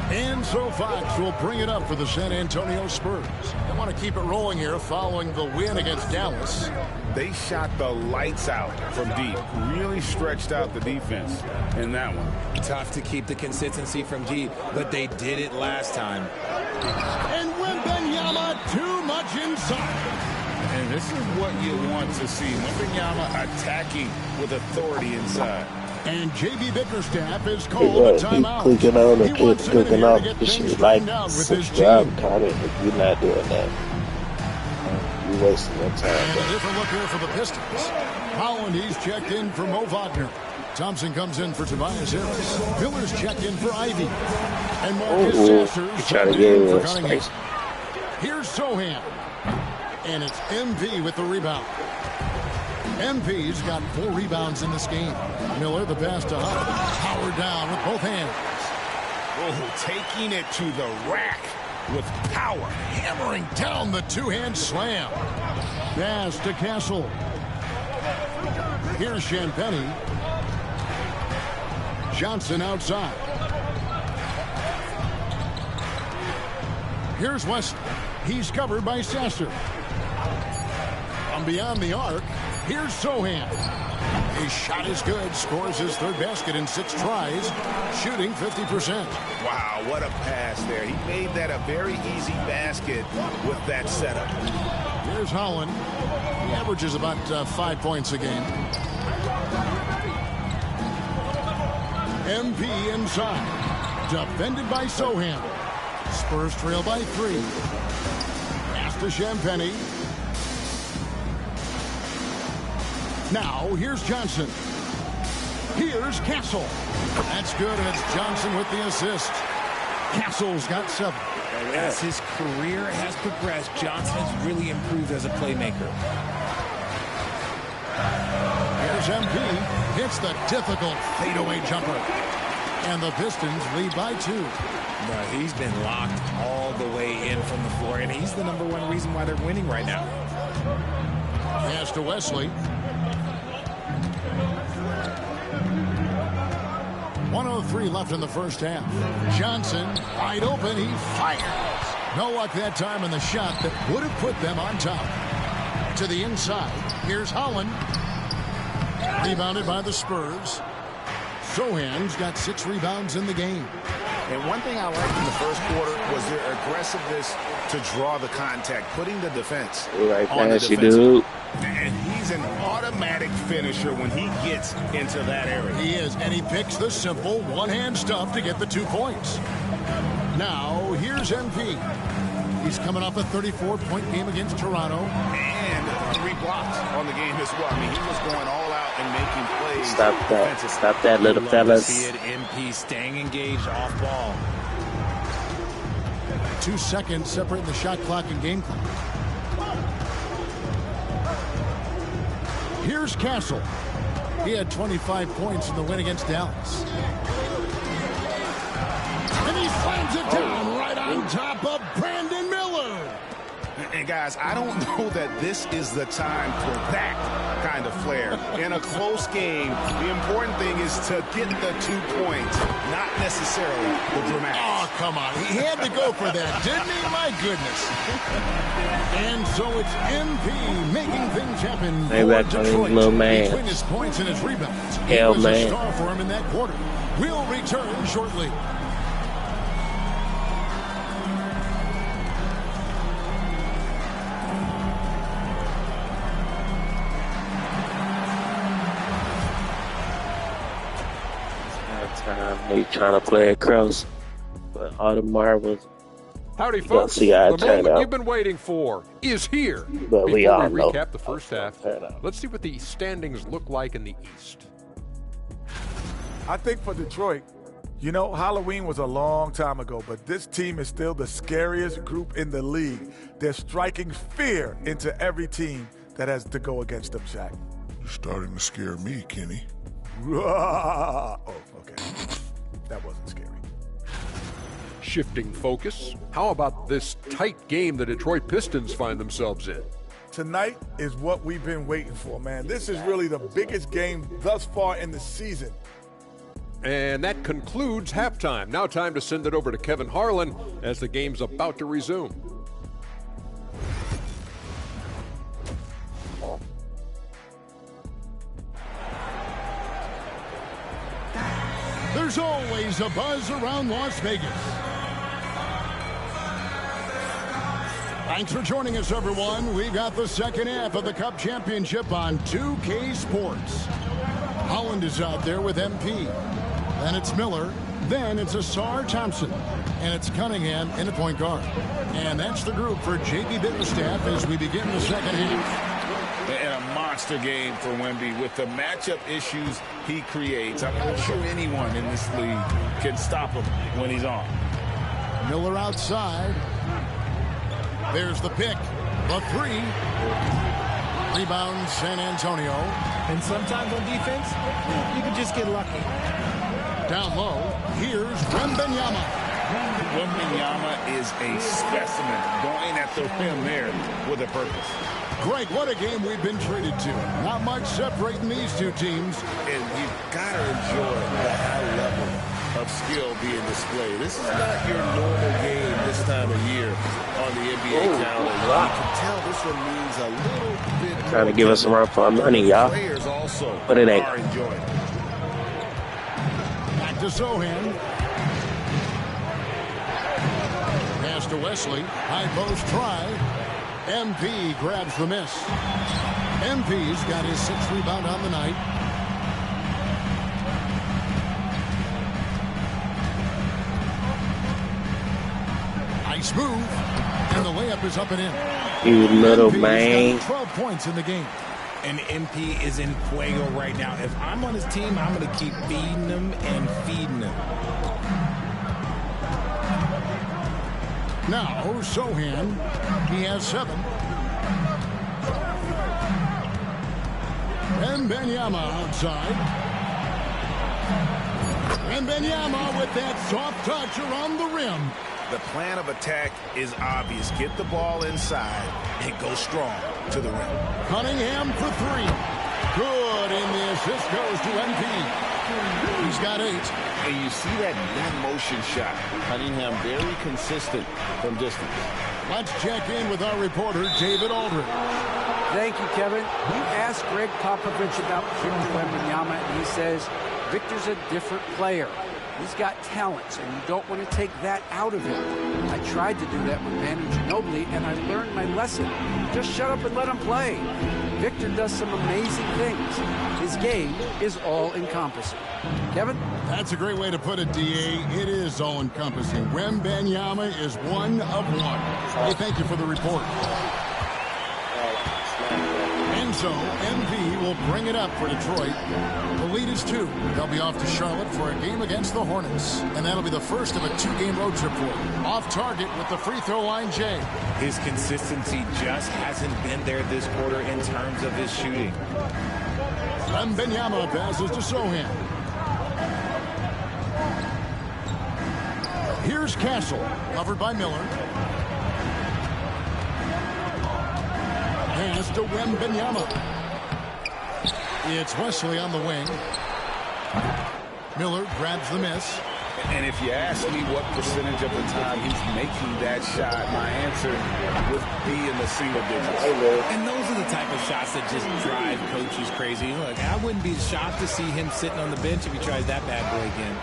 Speaker 11: And so Fox will bring it up for the San Antonio Spurs. They want to keep it rolling here following the win against Dallas.
Speaker 12: They shot the lights out from deep. Really stretched out the defense in that one.
Speaker 13: Tough to keep the consistency from deep, but they did it last time.
Speaker 11: And Wembanyama too much inside.
Speaker 12: And this is what you want to see. Wembanyama attacking with authority inside.
Speaker 11: And J.B. Bickerstaff is called a timeout.
Speaker 2: Clicking on the kids clicking off. This is like subscribe, comment if you're not doing that. You're wasting your time.
Speaker 11: And a different look here for the Pistons. Holland, he's checked in for Mo Wagner. Thompson comes in for Tobias Harris. Miller's checked in for Ivy. And Marcus Sasser
Speaker 2: trying to get a little space.
Speaker 11: Here's Sohan. And it's MP with the rebound. MP's got 4 rebounds in this game. Miller, the pass to Hunt. Power down with both hands.
Speaker 12: Oh, taking it to the rack with power.
Speaker 11: Hammering down the two-hand slam. Pass to Castle. Here's Champagnie. Johnson outside. Here's Wesley. He's covered by Sasser. From beyond the arc, here's Sohan. His shot is good. Scores his 3rd basket in 6 tries. Shooting 50%.
Speaker 12: Wow, what a pass there. He made that a very easy basket with that setup.
Speaker 11: Here's Holland. He averages about 5 points a game. MP inside. Defended by Sohan. Spurs trail by 3. Pass to Champagnie. Now, here's Johnson. Here's Castle. That's good, and it's Johnson with the assist. Castle's got 7.
Speaker 13: As his career has progressed, Johnson has really improved as a playmaker.
Speaker 11: Here's MP. Hits the difficult fadeaway jumper. And the Pistons lead by 2.
Speaker 13: No, he's been locked all the way in from the floor, and he's the #1 reason why they're winning right now.
Speaker 11: Pass to Wesley. 1:03 left in the first half. Johnson wide open. He fires. No luck that time in the shot that would have put them on top. To the inside. Here's Holland. Rebounded by the Spurs. Sohan's got 6 rebounds in the game.
Speaker 12: And one thing I liked in the first quarter was their aggressiveness to draw the contact, putting the defense on the defensive. And he's an automatic finisher when he gets into that area.
Speaker 11: He is, and he picks the simple one-hand stuff to get the 2 points. Now, here's MP. He's coming off a 34-point game against Toronto.
Speaker 12: And 3 blocks on the game as well. I mean, he was going all out and making plays.
Speaker 2: Stop that. Stop that, little fellas.
Speaker 13: See it, MP staying engaged off ball.
Speaker 11: 2 seconds separating the shot clock and game clock. Here's Castle. He had 25 points in the win against Dallas. And he slams it down right on top of Brandon Miller.
Speaker 12: And guys, I don't know that this is the time for that kind of flair. In a close game, the important thing is to get the 2 points, not necessarily the dramatics.
Speaker 11: Oh, come on. He had to go for that, didn't he? My goodness. And so it's MP making things happen for Detroit.
Speaker 2: Little man.
Speaker 11: Between his points and his rebounds.
Speaker 2: Hell,
Speaker 11: he was
Speaker 2: man.
Speaker 11: a star for him in that quarter. We'll return shortly.
Speaker 2: They trying to play it close, but all the marbles.
Speaker 7: Howdy, folks.
Speaker 2: See how
Speaker 7: the moment you've been waiting for is here.
Speaker 2: But
Speaker 7: Before
Speaker 2: we all
Speaker 7: recap the first half, let's see what the standings look like in the East.
Speaker 8: I think for Detroit, you know, Halloween was a long time ago, but this team is still the scariest group in the league. They're striking fear into every team that has to go against them, Shaq.
Speaker 9: You're starting to scare me, Kenny.
Speaker 8: Oh, okay. That wasn't scary.
Speaker 7: Shifting focus, how about this tight game the Detroit Pistons find themselves in?
Speaker 8: Tonight is what we've been waiting for, man. This is really the biggest game thus far in the season.
Speaker 7: And that concludes halftime. Now time to send it over to Kevin Harlan as the game's about to resume.
Speaker 11: There's always a buzz around Las Vegas. Thanks for joining us, everyone. We got the second half of the Cup Championship on 2K Sports. Holland is out there with MP. Then it's Miller. Then it's Asar Thompson. And it's Cunningham in the point guard. And that's the group for J.B. Bickerstaff as we begin the second half.
Speaker 12: And a monster game for Wemby with the matchup issues he creates. I'm not sure anyone in this league can stop him when he's on.
Speaker 11: Miller outside. There's the pick. The three. Rebound San Antonio.
Speaker 13: And sometimes on defense, you can just get lucky.
Speaker 11: Down low, here's Wembanyama.
Speaker 12: Wembanyama is a specimen going at the rim there with a purpose.
Speaker 11: Greg, what a game we've been treated to. Not much separating these two teams.
Speaker 12: And you've got to enjoy the high level of skill being displayed. This is not your normal game this time of year on the NBA calendar. You can tell this one means a little bit
Speaker 2: Trying to give us some run for our money, y'all.
Speaker 12: Players also
Speaker 2: But it ain't.
Speaker 12: are enjoying.
Speaker 11: Back to Sohan. Pass to Wesley. High post try. MP grabs the miss. MP's got his 6th rebound on the night. Nice move. And the layup is up and in.
Speaker 2: You little
Speaker 11: MP's
Speaker 2: man.
Speaker 11: got 12 points in the game.
Speaker 13: And MP is in fuego right now. If I'm on his team, I'm going to keep feeding him and feeding him.
Speaker 11: Now, Sohan, he has 7. Wembanyama outside. Wembanyama with that soft touch around the rim.
Speaker 12: The plan of attack is obvious. Get the ball inside and go strong to the rim.
Speaker 11: Cunningham for 3. Good, and the assist goes to MP. He's got 8.
Speaker 12: And you see that mid-motion shot. Cunningham very consistent from distance.
Speaker 11: Let's check in with our reporter, David Aldridge.
Speaker 14: Thank you, Kevin. You asked Greg Popovich about Victor Wembanyama, and he says Victor's a different player. He's got talents, and you don't want to take that out of him. I tried to do that with Manu Ginobili, and I learned my lesson. Just shut up and let him play. Victor does some amazing things. His game is all-encompassing. Kevin?
Speaker 11: That's a great way to put it, D.A. It is all-encompassing. Wembanyama is 1 of 1. Hey, thank you for the report. And so, MV will bring it up for Detroit. The lead is 2. They'll be off to Charlotte for a game against the Hornets. And that'll be the first of a 2-game road trip for them. Off target with the free throw line, Jay.
Speaker 13: His consistency just hasn't been there this quarter in terms of his shooting.
Speaker 11: Wembanyama passes to Sohan. Here's Castle, covered by Miller. Pass to Wembanyama. It's Wesley on the wing. Miller grabs the miss.
Speaker 12: And if you ask me what percentage of the time he's making that shot, my answer would be in the single digits.
Speaker 13: And those are the type of shots that just drive coaches crazy. Look, I wouldn't be shocked to see him sitting on the bench if he tries that bad boy again.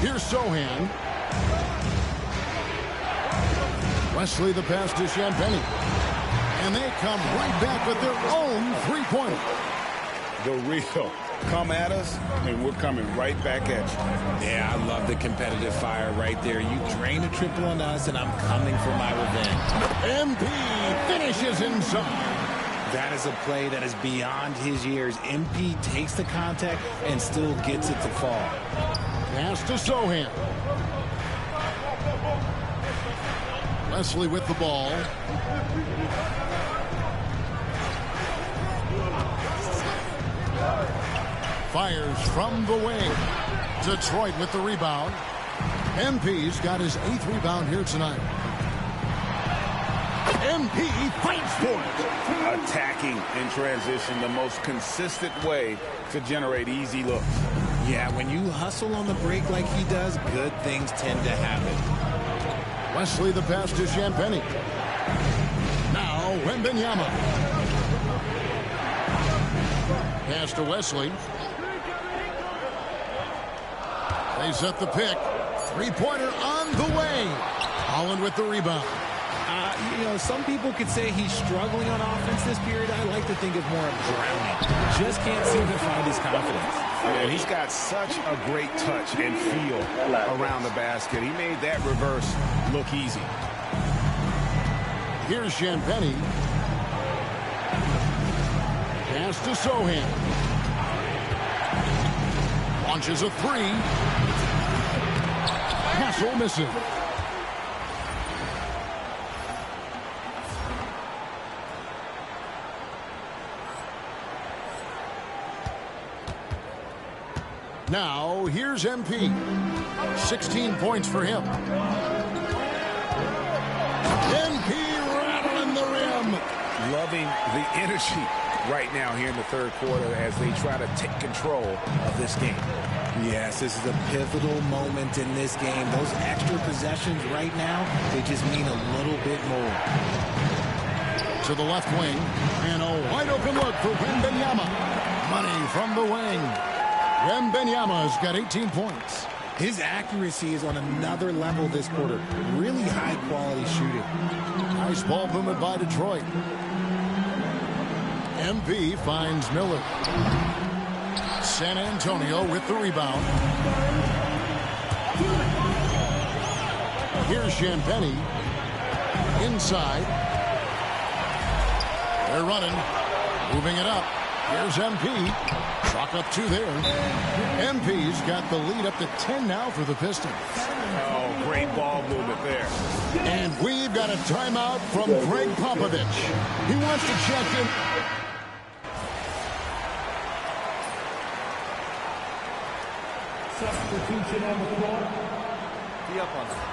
Speaker 11: Here's Sohan. Wesley the pass to Champagny. And they come right back with their own three-pointer.
Speaker 12: The real. Come at us, and we're coming right back at you.
Speaker 13: Yeah, I love the competitive fire right there. You drain a triple on us, and I'm coming for my revenge.
Speaker 11: MP finishes inside.
Speaker 13: That is a play that is beyond his years. MP takes the contact and still gets it to fall.
Speaker 11: Pass to Sohan. Wesley with the ball. Fires from the wing. Detroit with the rebound. MP's got his 8th rebound here tonight. MP fights for it.
Speaker 12: Attacking in transition, the most consistent way to generate easy looks.
Speaker 13: Yeah, when you hustle on the break like he does, good things tend to happen.
Speaker 11: Wesley the pass to Champagny. Now Wembanyama. Pass to Wesley. They set the pick. Three-pointer on the way. Holland with the rebound.
Speaker 13: You know, some people could say he's struggling on offense this period. I like to think of more of drowning. Just can't seem to find his confidence.
Speaker 12: Yeah, he's got such a great touch and feel around the basket. He made that reverse look easy.
Speaker 11: Here's Champagny. Pass to Sohan. Launches a 3. Castle missing. Now, here's MP. 16 points for him. MP rattling the rim.
Speaker 15: Loving the energy right now here in the third quarter as they try to take control of this game.
Speaker 13: Yes, this is a pivotal moment in this game. Those extra possessions right now, they just mean a little bit more.
Speaker 11: To the left wing, and a wide open look for Wembanyama. Money from the wing. Wembanyama's got 18 points.
Speaker 13: His accuracy is on another level this quarter. Really high quality shooting.
Speaker 11: Nice ball movement by Detroit. MP finds Miller. San Antonio with the rebound. Here's Champagnie. Inside. They're running. Moving it up. Here's MP. Chalk up 2 there. MP's got the lead up to 10 now for the Pistons.
Speaker 15: Oh, great ball movement there.
Speaker 11: And we've got a timeout from Greg Popovich. He wants to check in.
Speaker 6: Substitution on the floor.
Speaker 16: Be up on that.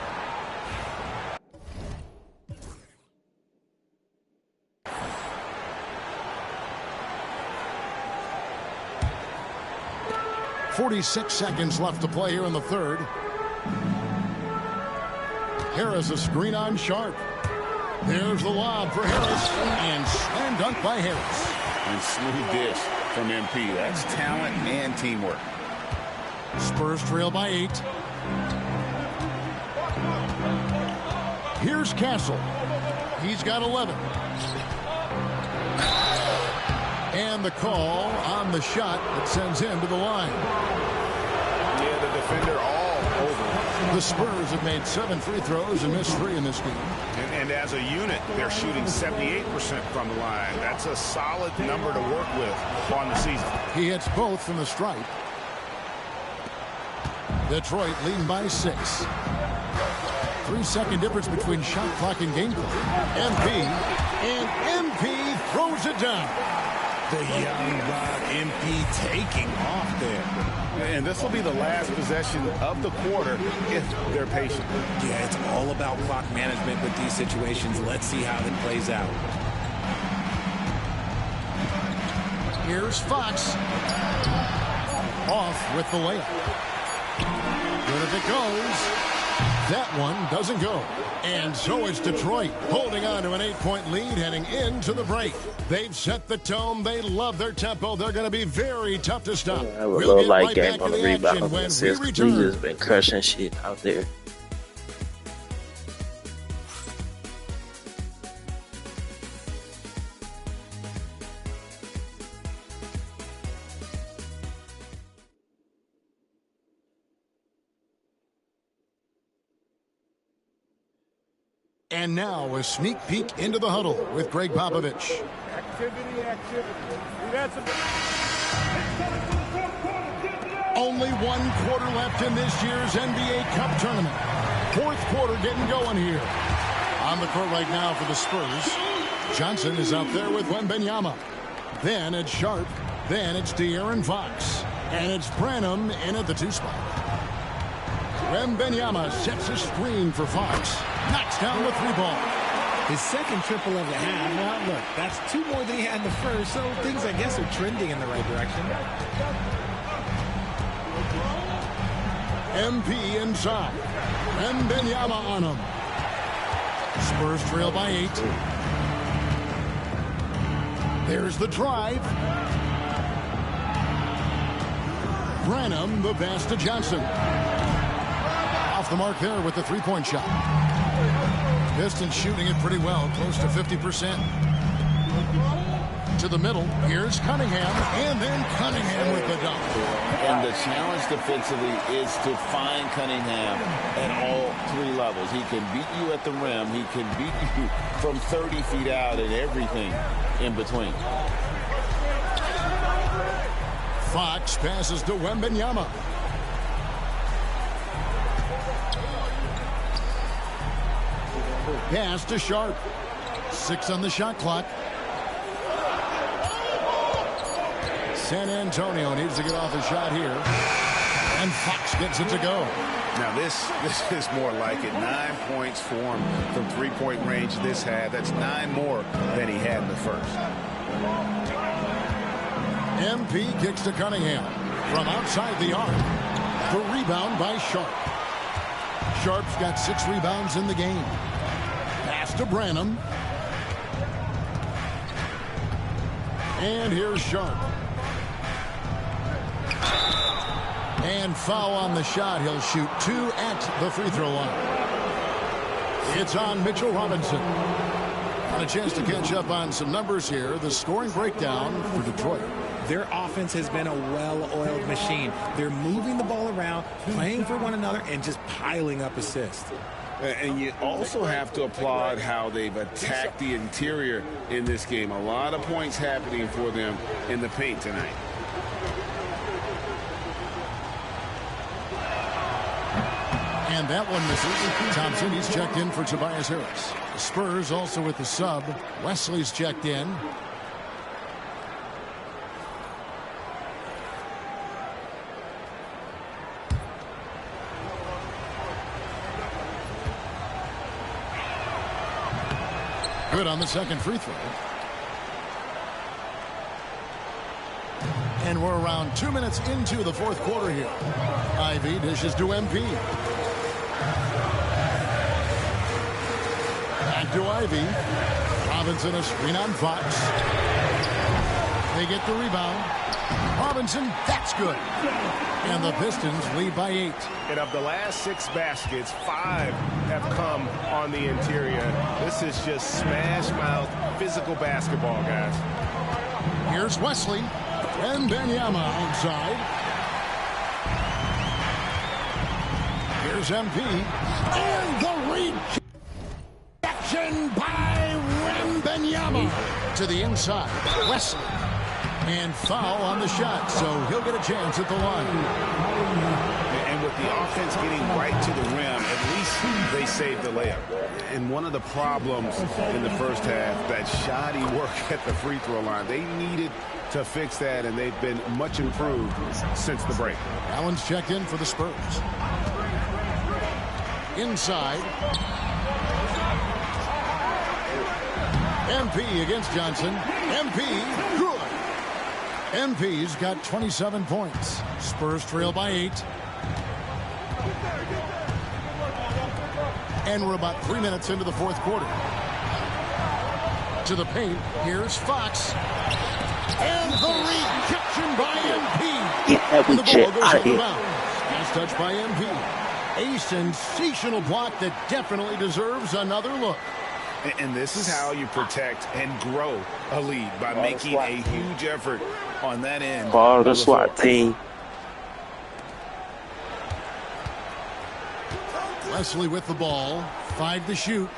Speaker 11: .46 seconds left to play here in the third. Harris a screen on Sharp. There's the lob for Harris. And slam dunk by Harris.
Speaker 12: And smooth dish from MP. That's talent and teamwork.
Speaker 11: Spurs trail by 8. Here's Castle. He's got 11. And the call on the shot that sends him to the line.
Speaker 12: Yeah, the defender all over.
Speaker 11: The Spurs have made 7 free throws and missed 3 in this game.
Speaker 15: And as a unit, they're shooting 78% from the line. That's a solid number to work with on the season.
Speaker 11: He hits both from the stripe. Detroit leading by 6. 3-second difference between shot clock and game clock. MP throws it down.
Speaker 13: The young buck MP taking off there.
Speaker 15: And this will be the last possession of the quarter if they're patient.
Speaker 13: Yeah, it's all about clock management with these situations. Let's see how it plays out.
Speaker 11: Here's Fox. Off with the layup. Good if it goes. That one doesn't go. And so it's Detroit holding on to an 8-point lead heading into the break. They've set the tone. They love their tempo. They're going to be very tough to stop.
Speaker 2: I have a little light game on the rebound. He's been crushing shit out there.
Speaker 11: And now a sneak peek into the huddle with Greg Popovich.
Speaker 6: Activity.
Speaker 11: Only 1 quarter left in this year's NBA Cup tournament. 4th quarter getting going here. On the court right now for the Spurs. Johnson is out there with Wembanyama. Then it's Sharp. Then it's De'Aaron Fox. And it's Branham in at the 2 spot. Wembanyama sets a screen for Fox. Knocks down the 3-ball.
Speaker 13: His second triple of the half. Well, look, that's 2 more than he had in the first, so things, I guess, are trending in the right direction.
Speaker 11: MP inside. Wembanyama on him. Spurs trail by 8. There's the drive. Branham, the pass to Johnson. Off the mark there with the 3-point shot. Pistons shooting it pretty well, close to 50%. To the middle, here's Cunningham, and then Cunningham with the dunk.
Speaker 12: And the challenge defensively is to find Cunningham at all 3 levels. He can beat you at the rim. He can beat you from 30 feet out and everything in between.
Speaker 11: Fox passes to Wembanyama. Pass to Sharp. 6 on the shot clock. San Antonio needs to get off a shot here. And Fox gets it to go.
Speaker 15: Now this is more like it. 9 points for him from three-point range this half. That's 9 more than he had in the first.
Speaker 11: MP kicks to Cunningham from outside the arc. The rebound by Sharp. Sharp's got 6 rebounds in the game. Pass to Branham. And here's Sharp. And foul on the shot. He'll shoot 2 at the free throw line. It's on Mitchell Robinson. Got a chance to catch up on some numbers here. The scoring breakdown for Detroit.
Speaker 13: Their offense has been a well-oiled machine. They're moving the ball around, playing for one another, and just piling up assists.
Speaker 15: And you also have to applaud how they've attacked the interior in this game. A lot of points happening for them in the paint tonight.
Speaker 11: And that one misses. Thompson, he's checked in for Tobias Harris. The Spurs also with the sub. Wesley's checked in. Good on the second free throw. And we're around 2 minutes into the fourth quarter here. Ivy dishes to MP. Back to Ivy. Robinson a screen on Fox. They get the rebound. Robinson, that's good. And the Pistons lead by 8.
Speaker 15: And of the last 6 baskets, 5 have come on the interior. This is just smash mouth physical basketball, guys.
Speaker 11: Here's Wesley. And Benyama outside. Here's MP. And the rejection by Benyama. To the inside. Wesley. And foul on the shot, so he'll get a chance at the line.
Speaker 15: And with the offense getting right to the rim, at least they saved the layup. And one of the problems in the first half, that shoddy work at the free throw line, they needed to fix that, and they've been much improved since the break.
Speaker 11: Allen's checked in for the Spurs. Inside. MP against Johnson. MP, good. MP's got 27 points. Spurs trail by 8. And we're about 3 minutes into the fourth quarter. To the paint, here's Fox. And the rejection by MP.
Speaker 2: Yeah, we check out of here.
Speaker 11: Last touch by MP. A sensational block that definitely deserves another look.
Speaker 15: And this is how you protect and grow a lead, by making a huge effort on that end.
Speaker 2: Ball the SWAT team.
Speaker 11: Wesley with the ball. 5 to shoot.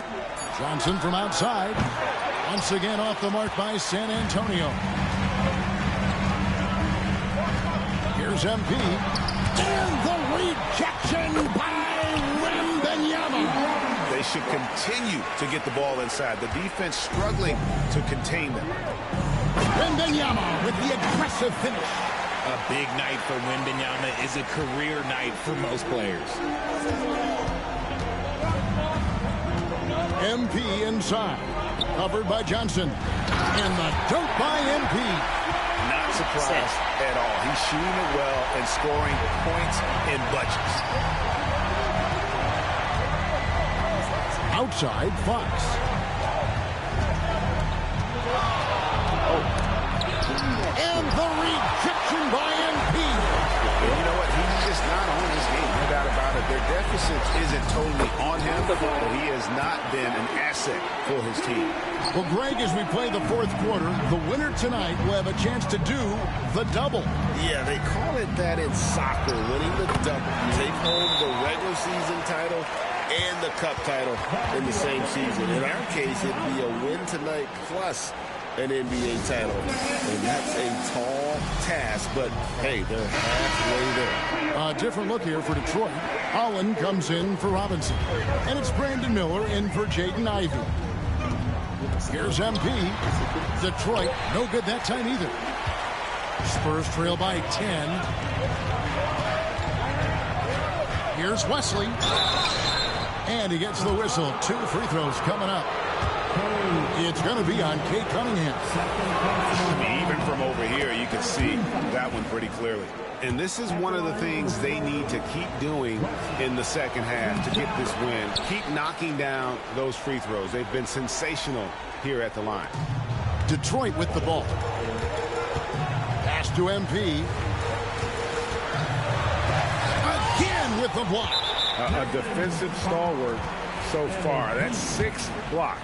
Speaker 11: Johnson from outside. Once again off the mark by San Antonio. Here's MP. And the rejection by Wembanyama.
Speaker 15: They should continue to get the ball inside. The defense struggling to contain them.
Speaker 11: Wembanyama with the aggressive finish.
Speaker 13: A big night for Wembanyama is a career night for most players.
Speaker 11: MP inside. Covered by Johnson. And the dunk by MP.
Speaker 15: Not surprised at all. He's shooting it well and scoring points in bunches.
Speaker 11: Outside, Fox. And the rejection by MP.
Speaker 15: And you know what? He's just not on his game. No doubt about it. Their deficit isn't totally on him, but he has not been an asset for his team.
Speaker 11: Well, Greg, as we play the fourth quarter, the winner tonight will have a chance to do the double.
Speaker 15: Yeah, they call it that in soccer, winning the double. Take home the regular season title and the cup title in the same season. In our case, it'd be a win tonight plus an NBA title. And that's a tall task, but hey, they're halfway there.
Speaker 11: A different look here for Detroit. Holland comes in for Robinson. And it's Brandon Miller in for Jaden Ivey. Here's MP. Detroit, no good that time either. Spurs trail by 10. Here's Wesley. And he gets the whistle. 2 free throws coming up. It's going to be on Kate Cunningham.
Speaker 12: Even from over here, you can see that one pretty clearly.
Speaker 15: And this is one of the things they need to keep doing in the second half to get this win. Keep knocking down those free throws. They've been sensational here at the line.
Speaker 11: Detroit with the ball. Pass to MP. Again with the block.
Speaker 12: A defensive stalwart so far. That's 6 blocks.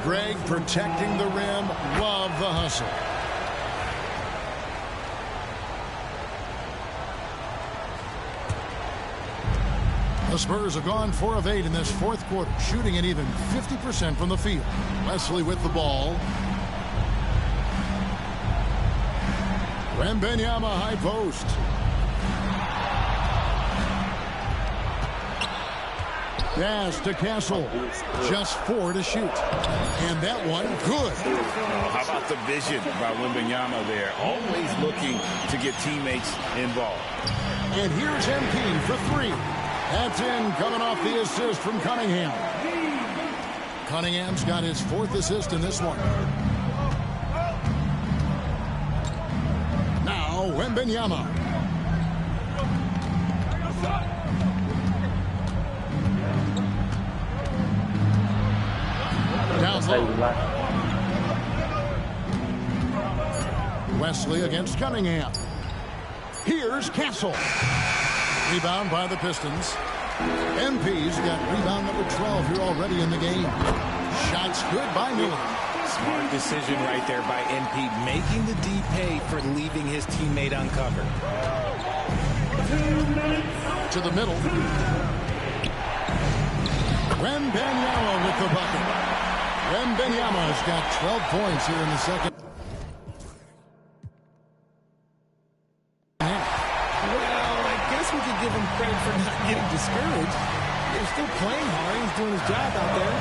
Speaker 11: Greg protecting the rim. Love the hustle. The Spurs have gone 4 of 8 in this fourth quarter, shooting an even 50% from the field. Wesley with the ball. Wembanyama high post. Pass to Castle. Just 4 to shoot. And that one, good.
Speaker 12: How about the vision by Wembanyama there? Always looking to get teammates involved.
Speaker 11: And here's MP for 3. That's in, coming off the assist from Cunningham. Cunningham's got his 4th assist in this one. Now, Wembanyama. Down low. Wesley against Cunningham. Here's Castle. Rebound by the Pistons. MP's got rebound number 12 here already in the game. Shots good by Miller.
Speaker 13: Smart decision right there by MP, making the D pay for leaving his teammate uncovered.
Speaker 11: To the middle. Wembanyama with the bucket. Wembanyama's got 12 points here in the second.
Speaker 13: We could give him credit for not getting discouraged. They're still playing hard. He's doing his job out there.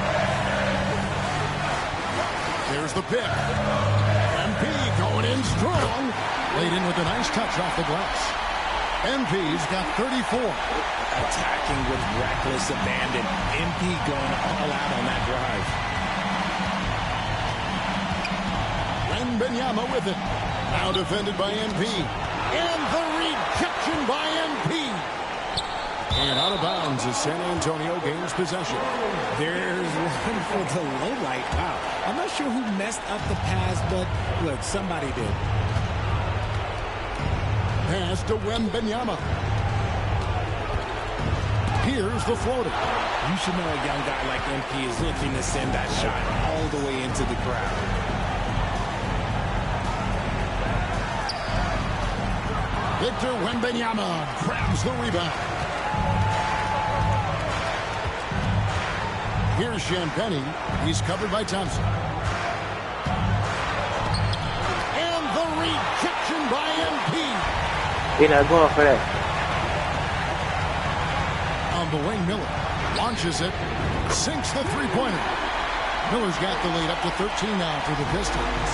Speaker 11: There's the pick. MP going in strong. Laid in with a nice touch off the glass. MP's got 34.
Speaker 13: Attacking with reckless abandon. MP going all out on that drive.
Speaker 11: Wembanyama with it. Now defended by MP. And the rejection by MP. And out of bounds as San Antonio gains possession.
Speaker 13: There's one for the low light. Wow. I'm not sure who messed up the pass, but look, somebody did.
Speaker 11: Pass to Wembanyama. Here's the floater.
Speaker 13: You should know a young guy like MP is looking to send that shot all the way into the crowd.
Speaker 11: Victor Wembanyama grabs the rebound. Here's Champagny. He's covered by Thompson. And the rejection by MP.
Speaker 2: He's not going for that.
Speaker 11: On the wing, Miller launches it. Sinks the three-pointer. Miller's got the lead up to 13 now for the Pistons.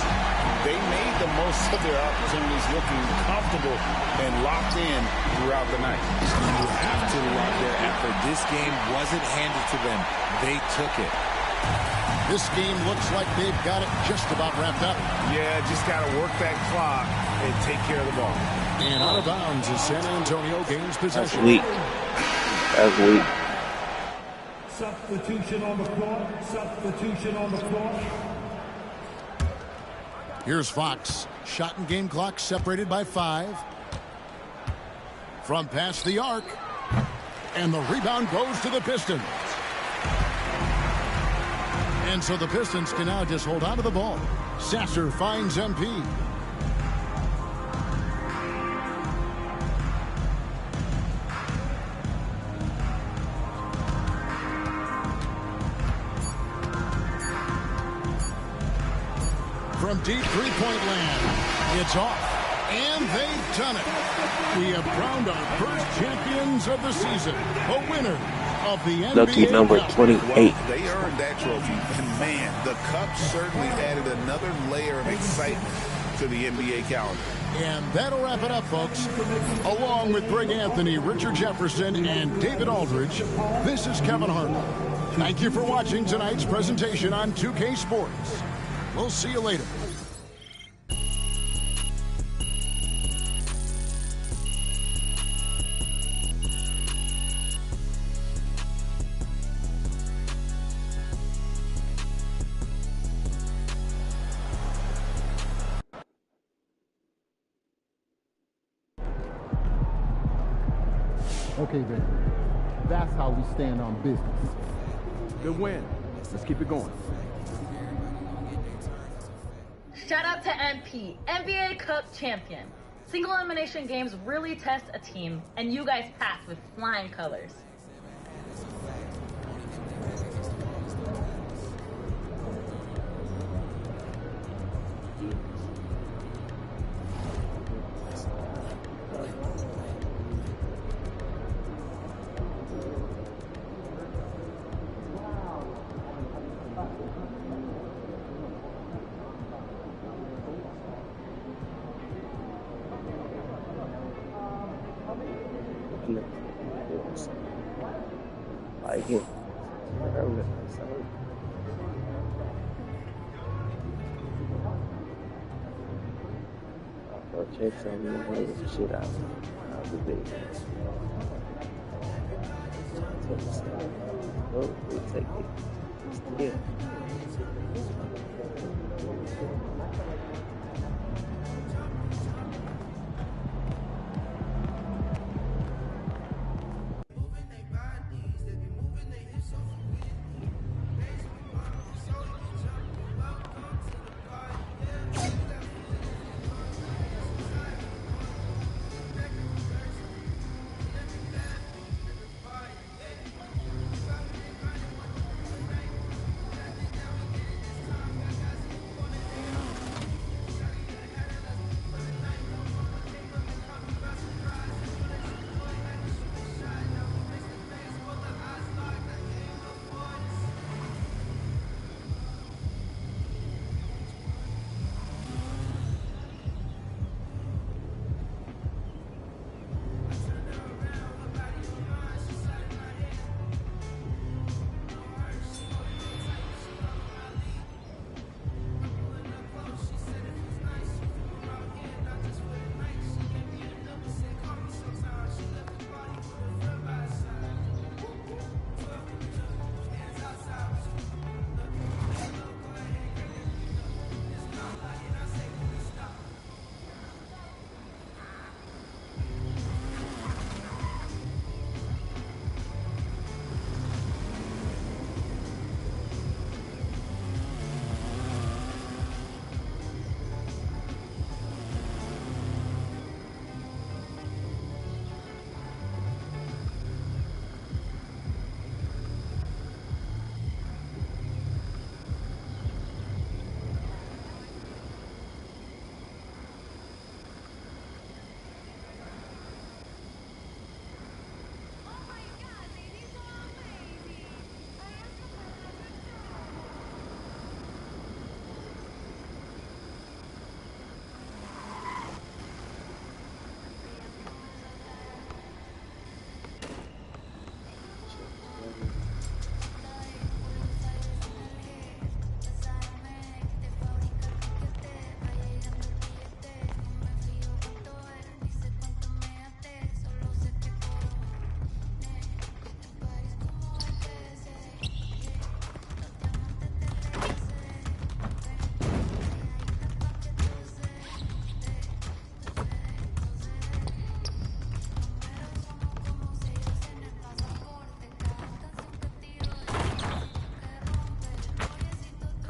Speaker 12: They made the most of their opportunities, looking comfortable and locked in throughout the night.
Speaker 13: You have to love their effort. This game wasn't handed to them. They took it.
Speaker 11: This game looks like they've got it just about wrapped up.
Speaker 15: Yeah, just got to work that clock and take care of the ball.
Speaker 11: And out of bounds as San Antonio gains possession.
Speaker 2: That's weak. That's weak.
Speaker 6: Substitution on the court. Substitution on the court.
Speaker 11: Here's Fox. Shot and game clock separated by 5. From past the arc. And the rebound goes to the Pistons. And so the Pistons can now just hold on to the ball. Sasser finds MP. From deep three-point land, it's off. And they've done it. We have crowned our first champions of the season. A winner of the NBA.
Speaker 2: Lucky number 28.
Speaker 12: They earned that trophy. And man, the Cup certainly added another layer of excitement to the NBA calendar.
Speaker 11: And that'll wrap it up, folks. Along with Greg Anthony, Richard Jefferson, and David Aldridge, this is Kevin Harlan. Thank you for watching tonight's presentation on 2K Sports. We'll see you later.
Speaker 10: Okay, then. That's how we stand on business. Good win. Let's keep it going.
Speaker 17: Shout out to MP, NBA Cup champion. Single elimination games really test a team, and you guys passed with flying colors.
Speaker 2: Like it. I'll check some of the shit out. I'll be big. Oh, we take it. Yeah.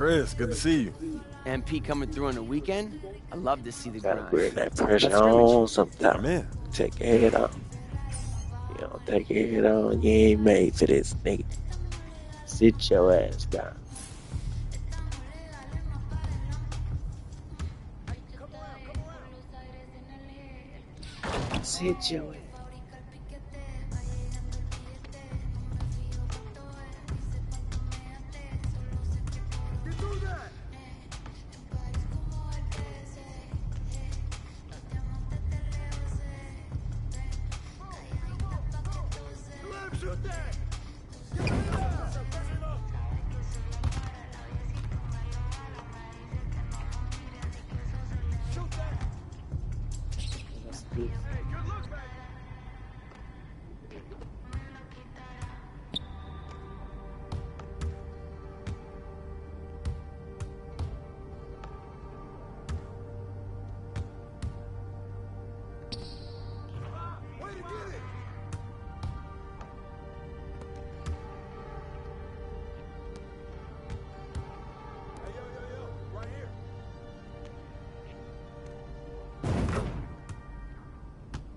Speaker 18: Chris, good to see you.
Speaker 19: MP coming through on the weekend. I love to see the
Speaker 2: Gotta
Speaker 19: grind.
Speaker 2: bring that pressure on sometimes. Take your head on. You know, take your head on. You ain't made for this, nigga. Sit your ass down. Sit your ass.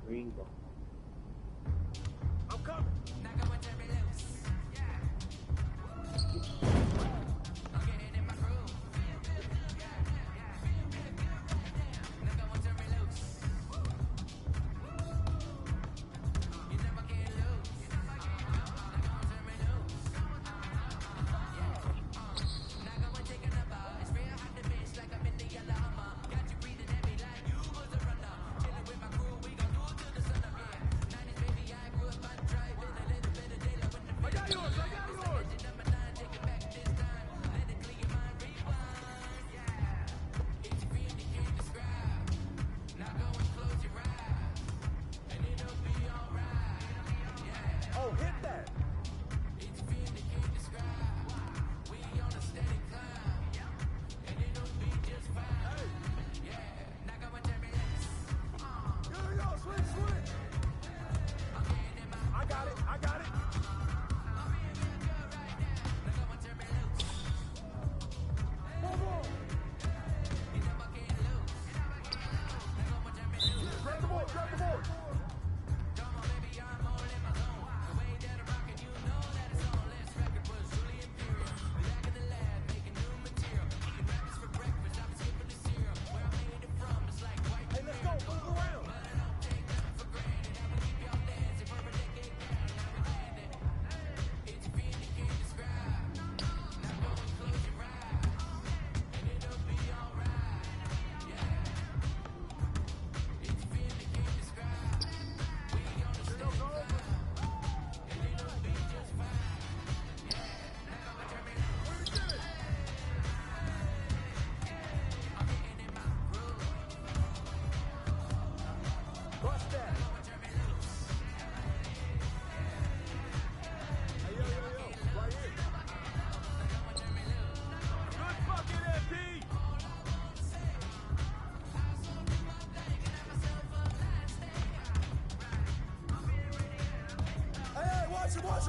Speaker 2: Ringo.
Speaker 6: I'm coming.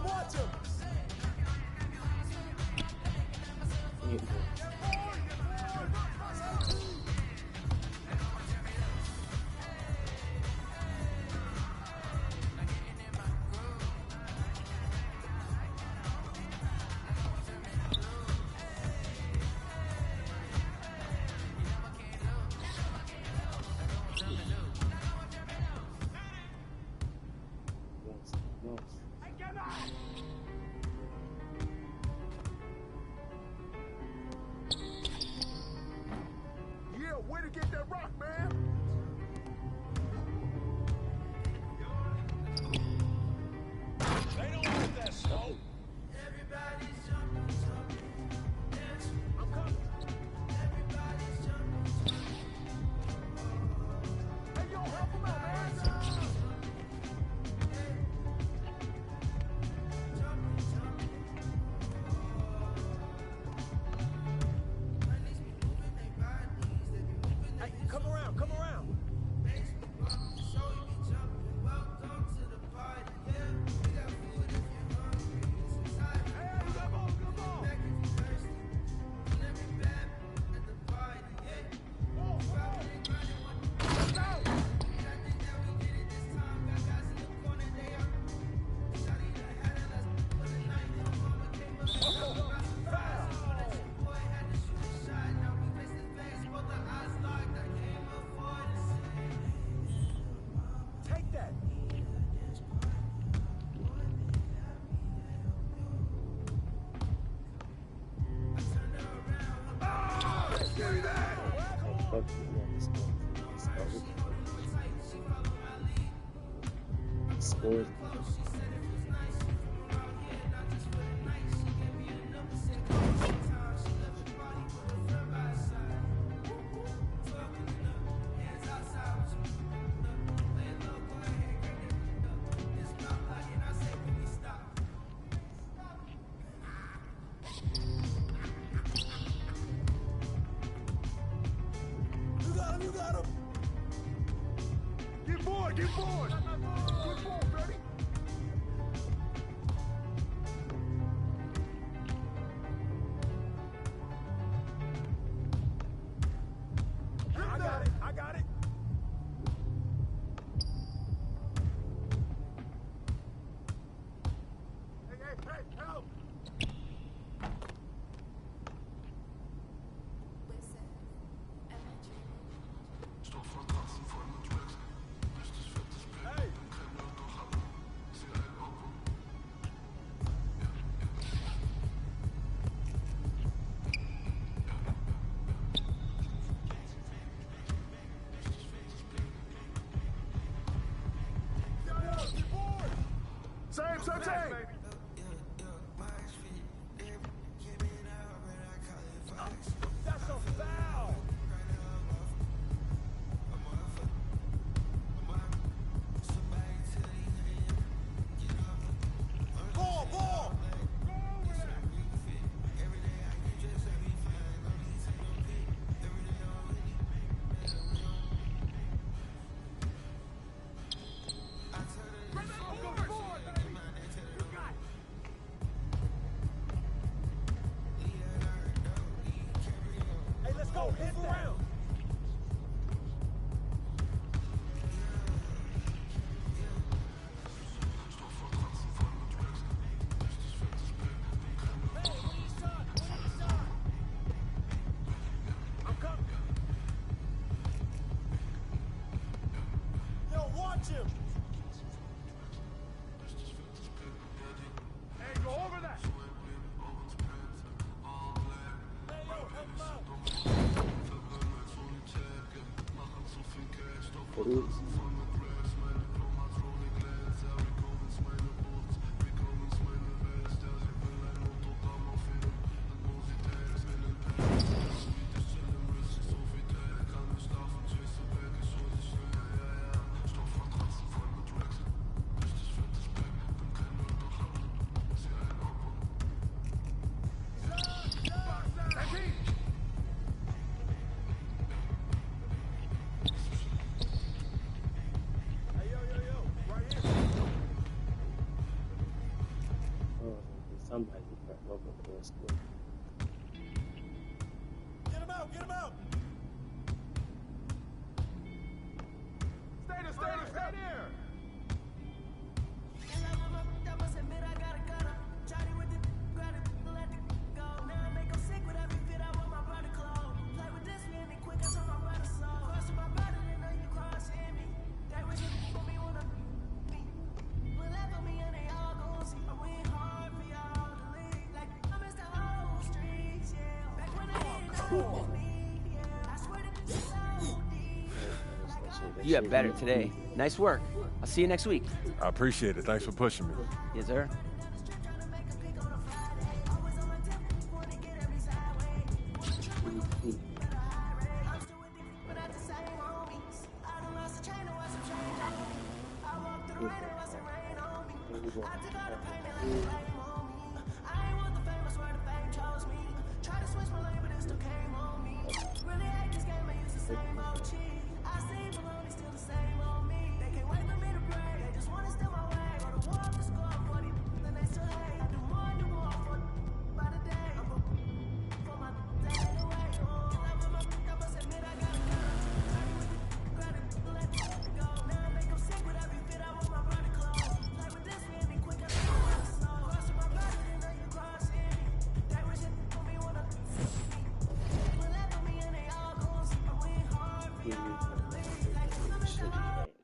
Speaker 6: Watch him! Yeah, way to get that rock, man! They don't want that smoke. Everybody's jumping, dancing. I'm coming. Everybody's jumping. Hey, yo, help him out, man! Hey, come around, come around. Take that.
Speaker 2: Scores.
Speaker 6: I got it. Hey, help! Same. That's a foul. Ball. Hey, let's go. Hit around. I'm coming. Yo, watch him. Hey, go over that. Hey, yo, help him out.
Speaker 2: Somebody got over the school.
Speaker 6: Get him out. Stay there.
Speaker 19: You have better today. Nice work. I'll see you next week.
Speaker 7: I appreciate it. Thanks for pushing me.
Speaker 19: Yes, sir.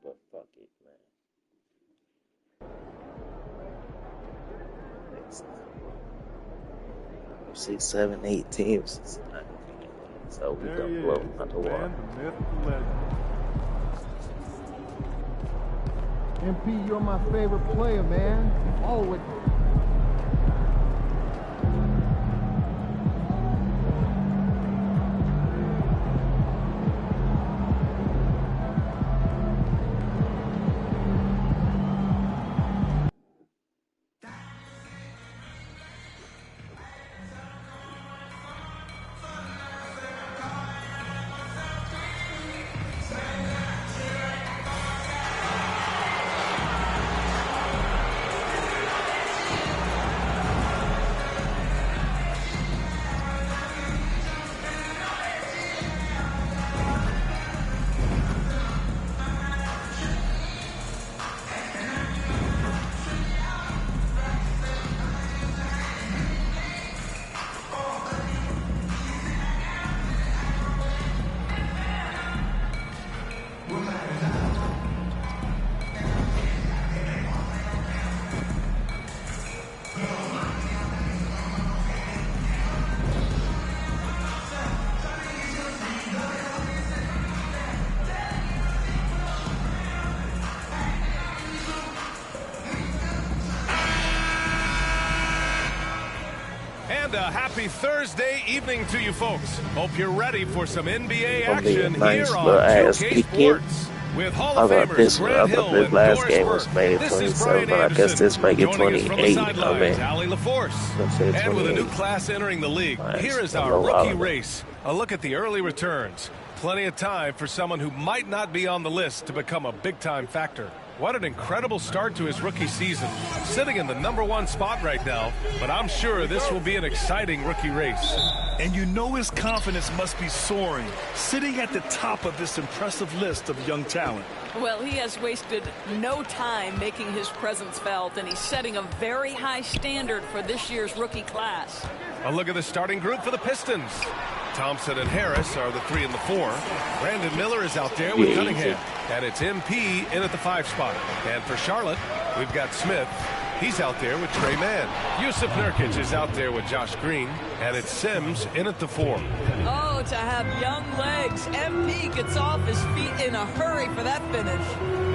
Speaker 2: But fuck it, man. 6, 7, 8 teams. So we gonna blow out the water.
Speaker 10: MP, you're my favorite player, man. Always.
Speaker 1: And a happy Thursday evening to you folks. Hope you're ready for some NBA action here on 2K Sports. With Hall of Famers Grant Hill and
Speaker 2: last game
Speaker 1: Doris
Speaker 2: was made
Speaker 1: Burke. This is
Speaker 2: 27,
Speaker 1: Brian
Speaker 2: but I guess this might get
Speaker 1: Anderson.
Speaker 2: 28.
Speaker 1: I mean, Allie LaForce. And with a new class entering the league, here is our rookie race. A look at the early returns. Plenty of time for someone who might not be on the list to become a big-time factor. What an incredible start to his rookie season. Sitting in the #1 spot right now, but I'm sure this will be an exciting rookie race.
Speaker 3: And you know his confidence must be soaring, sitting at the top of this impressive list of young talent.
Speaker 18: Well, he has wasted no time making his presence felt, and he's setting a very high standard for this year's rookie class.
Speaker 1: A look at the starting group for the Pistons. Thompson and Harris are the 3 and the 4. Brandon Miller is out there with Cunningham. And it's MP in at the 5 spot. And for Charlotte, we've got Smith. He's out there with Trey Mann. Yusuf Nurkic is out there with Josh Green. And it's Sims in at the 4.
Speaker 18: Oh, to have young legs. MP gets off his feet in a hurry for that finish.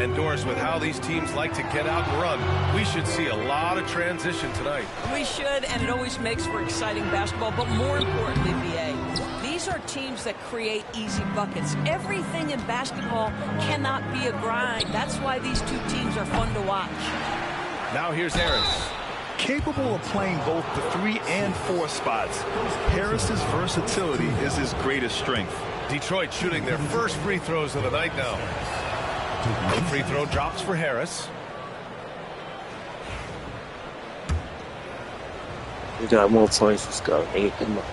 Speaker 1: And Doris, with how these teams like to get out and run, we should see a lot of transition tonight.
Speaker 18: We should, and it always makes for exciting basketball. But more importantly, BA, these are teams that create easy buckets. Everything in basketball cannot be a grind. That's why these two teams are fun to watch.
Speaker 1: Now here's Harris.
Speaker 3: Capable of playing both the 3 and 4 spots, Harris's versatility is his greatest strength.
Speaker 1: Detroit shooting their first free throws of the night now. The free throw drops for Harris.
Speaker 2: We got more points to go. Hey, come on.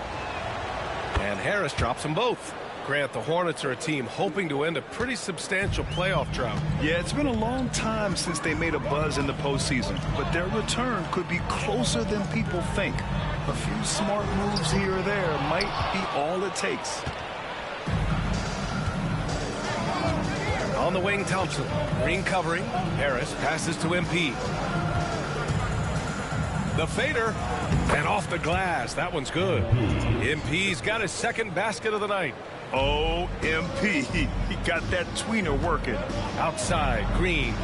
Speaker 1: And Harris drops them both. Grant, the Hornets are a team hoping to end a pretty substantial playoff drought.
Speaker 3: Yeah, it's been a long time since they made a buzz in the postseason, but their return could be closer than people think. A few smart moves here or there might be all it takes.
Speaker 1: On the wing, Thompson. Green covering. Harris passes to MP. The fader. And off the glass. That one's good. MP's got his second basket of the night.
Speaker 3: Oh, MP. He got that tweener working.
Speaker 1: Outside, Green.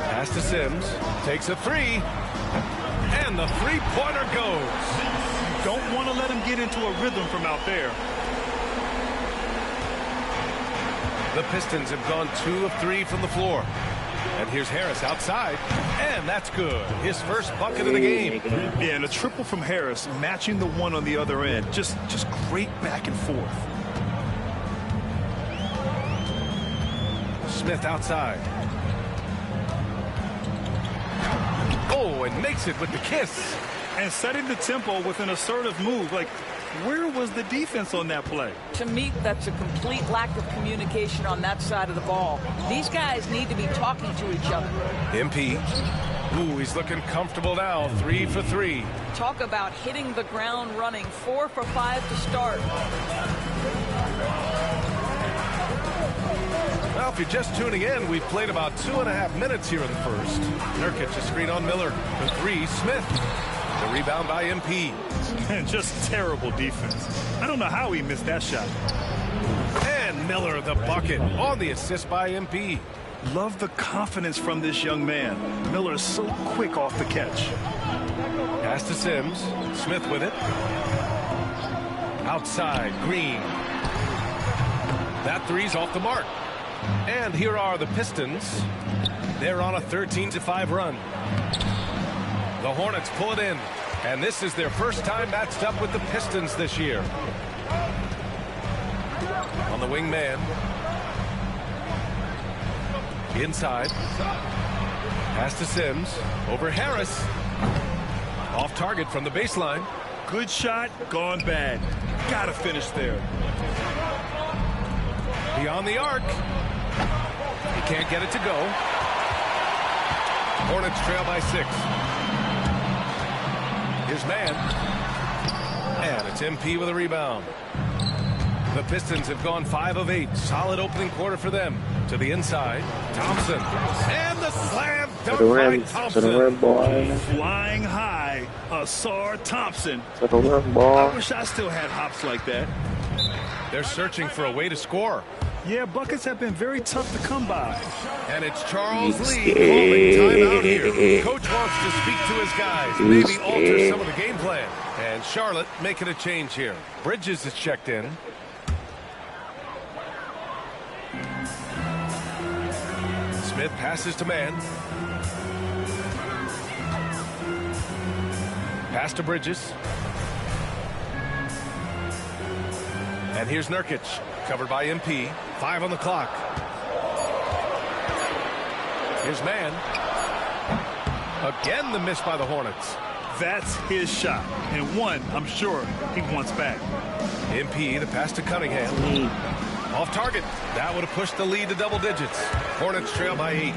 Speaker 1: Pass to Sims. Takes a 3. And the three-pointer goes.
Speaker 3: Don't want to let him get into a rhythm from out there.
Speaker 1: The Pistons have gone 2 of 3 from the floor. And here's Harris outside. And that's good. His first bucket of the game.
Speaker 3: Yeah, and a triple from Harris, matching the one on the other end. Just great back and forth.
Speaker 1: Smith outside. Oh, and makes it with the kiss.
Speaker 3: And setting the tempo with an assertive move. Like, where was the defense on that play?
Speaker 18: To me, that's a complete lack of communication on that side of the ball. These guys need to be talking to each other.
Speaker 1: MP. Ooh, he's looking comfortable now. 3 for 3.
Speaker 18: Talk about hitting the ground running. 4 for 5 to start.
Speaker 1: Well, if you're just tuning in, we've played about 2.5 minutes here in the first. Nurkic a screen on Miller. For 3, Smith. The rebound by MP.
Speaker 3: And just terrible defense. I don't know how he missed that shot.
Speaker 1: And Miller the bucket on the assist by MP.
Speaker 3: Love the confidence from this young man. Miller's so quick off the catch.
Speaker 1: Pass to Sims. Smith with it. Outside, Green. That 3's off the mark. And here are the Pistons. They're on a 13-5 run. The Hornets pull it in. And this is their first time matched up with the Pistons this year. On the wing man. Inside. Pass to Sims. Over Harris. Off target from the baseline.
Speaker 3: Good shot, gone bad. Gotta finish there.
Speaker 1: Beyond the arc. He can't get it to go. Hornets trail by 6. Here's Mann. And it's MP with a rebound. The Pistons have gone 5 of 8. Solid opening quarter for them. To the inside. Thompson. And the slam dunk by Thompson.
Speaker 3: Flying high. Asar Thompson.
Speaker 2: To the rim, boy.
Speaker 3: I wish I still had hops like that.
Speaker 1: They're searching for a way to score.
Speaker 3: Yeah, buckets have been very tough to come by.
Speaker 1: And it's Charles Lee calling timeout here. Coach wants to speak to his guys, maybe alter some of the game plan. And Charlotte making a change here. Bridges is checked in. Smith passes to man. Pass to Bridges. And here's Nurkic, covered by MP. 5 on the clock. Here's man. Again, the miss by the Hornets.
Speaker 3: That's his shot, and one I'm sure he wants back.
Speaker 1: MP, the pass to Cunningham. Off target. That would have pushed the lead to double digits. Hornets trail by 8.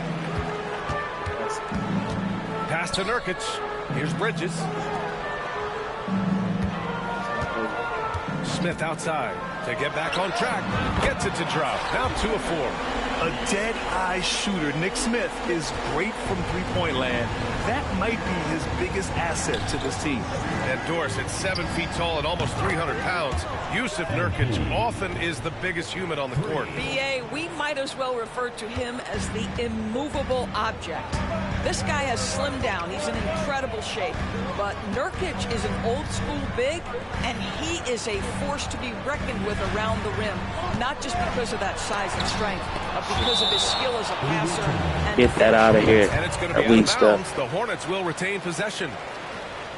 Speaker 1: Pass to Nurkic. Here's Bridges. Smith outside to get back on track. Gets it to drop. Now 2 of 4.
Speaker 3: A dead-eye shooter. Nick Smith is great from three-point land. That might be his biggest asset to this team.
Speaker 1: And Dorsett, 7 feet tall and almost 300 pounds. Yusuf Nurkic often is the biggest human on the court.
Speaker 18: BA, we might as well refer to him as the immovable object. This guy has slimmed down. He's in incredible shape. But Nurkic is an old-school big, and he is a force to be reckoned with around the rim. Not just because of that size and strength, but because of his skill as a passer. And
Speaker 2: get that out of here.
Speaker 1: And it's going to be out of bounds. The Hornets will retain possession.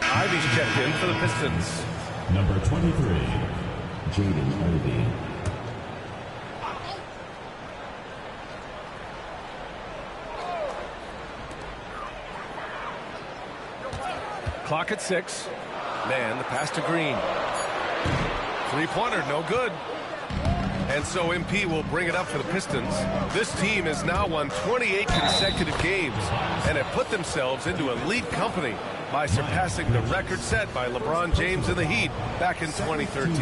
Speaker 1: Ivy's checked in for the Pistons.
Speaker 20: Number 23, Jaden Ivey.
Speaker 1: Clock at 6. Man, the pass to Green. Three-pointer, no good. And so MP will bring it up for the Pistons. This team has now won 28 consecutive games and have put themselves into elite company by surpassing the record set by LeBron James and the Heat back in 2013.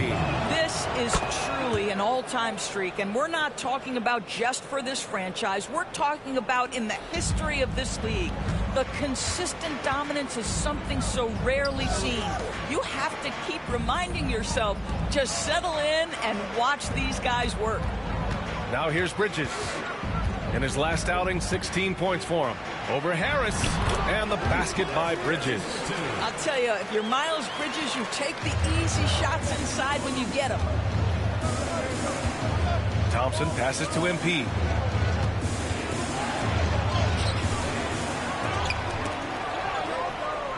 Speaker 18: This is truly an all-time streak, and we're not talking about just for this franchise. We're talking about in the history of this league. The consistent dominance is something so rarely seen. You have to keep reminding yourself, just settle in and watch these guys work.
Speaker 1: Now here's Bridges. In his last outing, 16 points for him. Over Harris, and the basket by Bridges.
Speaker 18: I'll tell you, if you're Miles Bridges, you take the easy shots inside when you get them.
Speaker 1: Thompson passes to MP.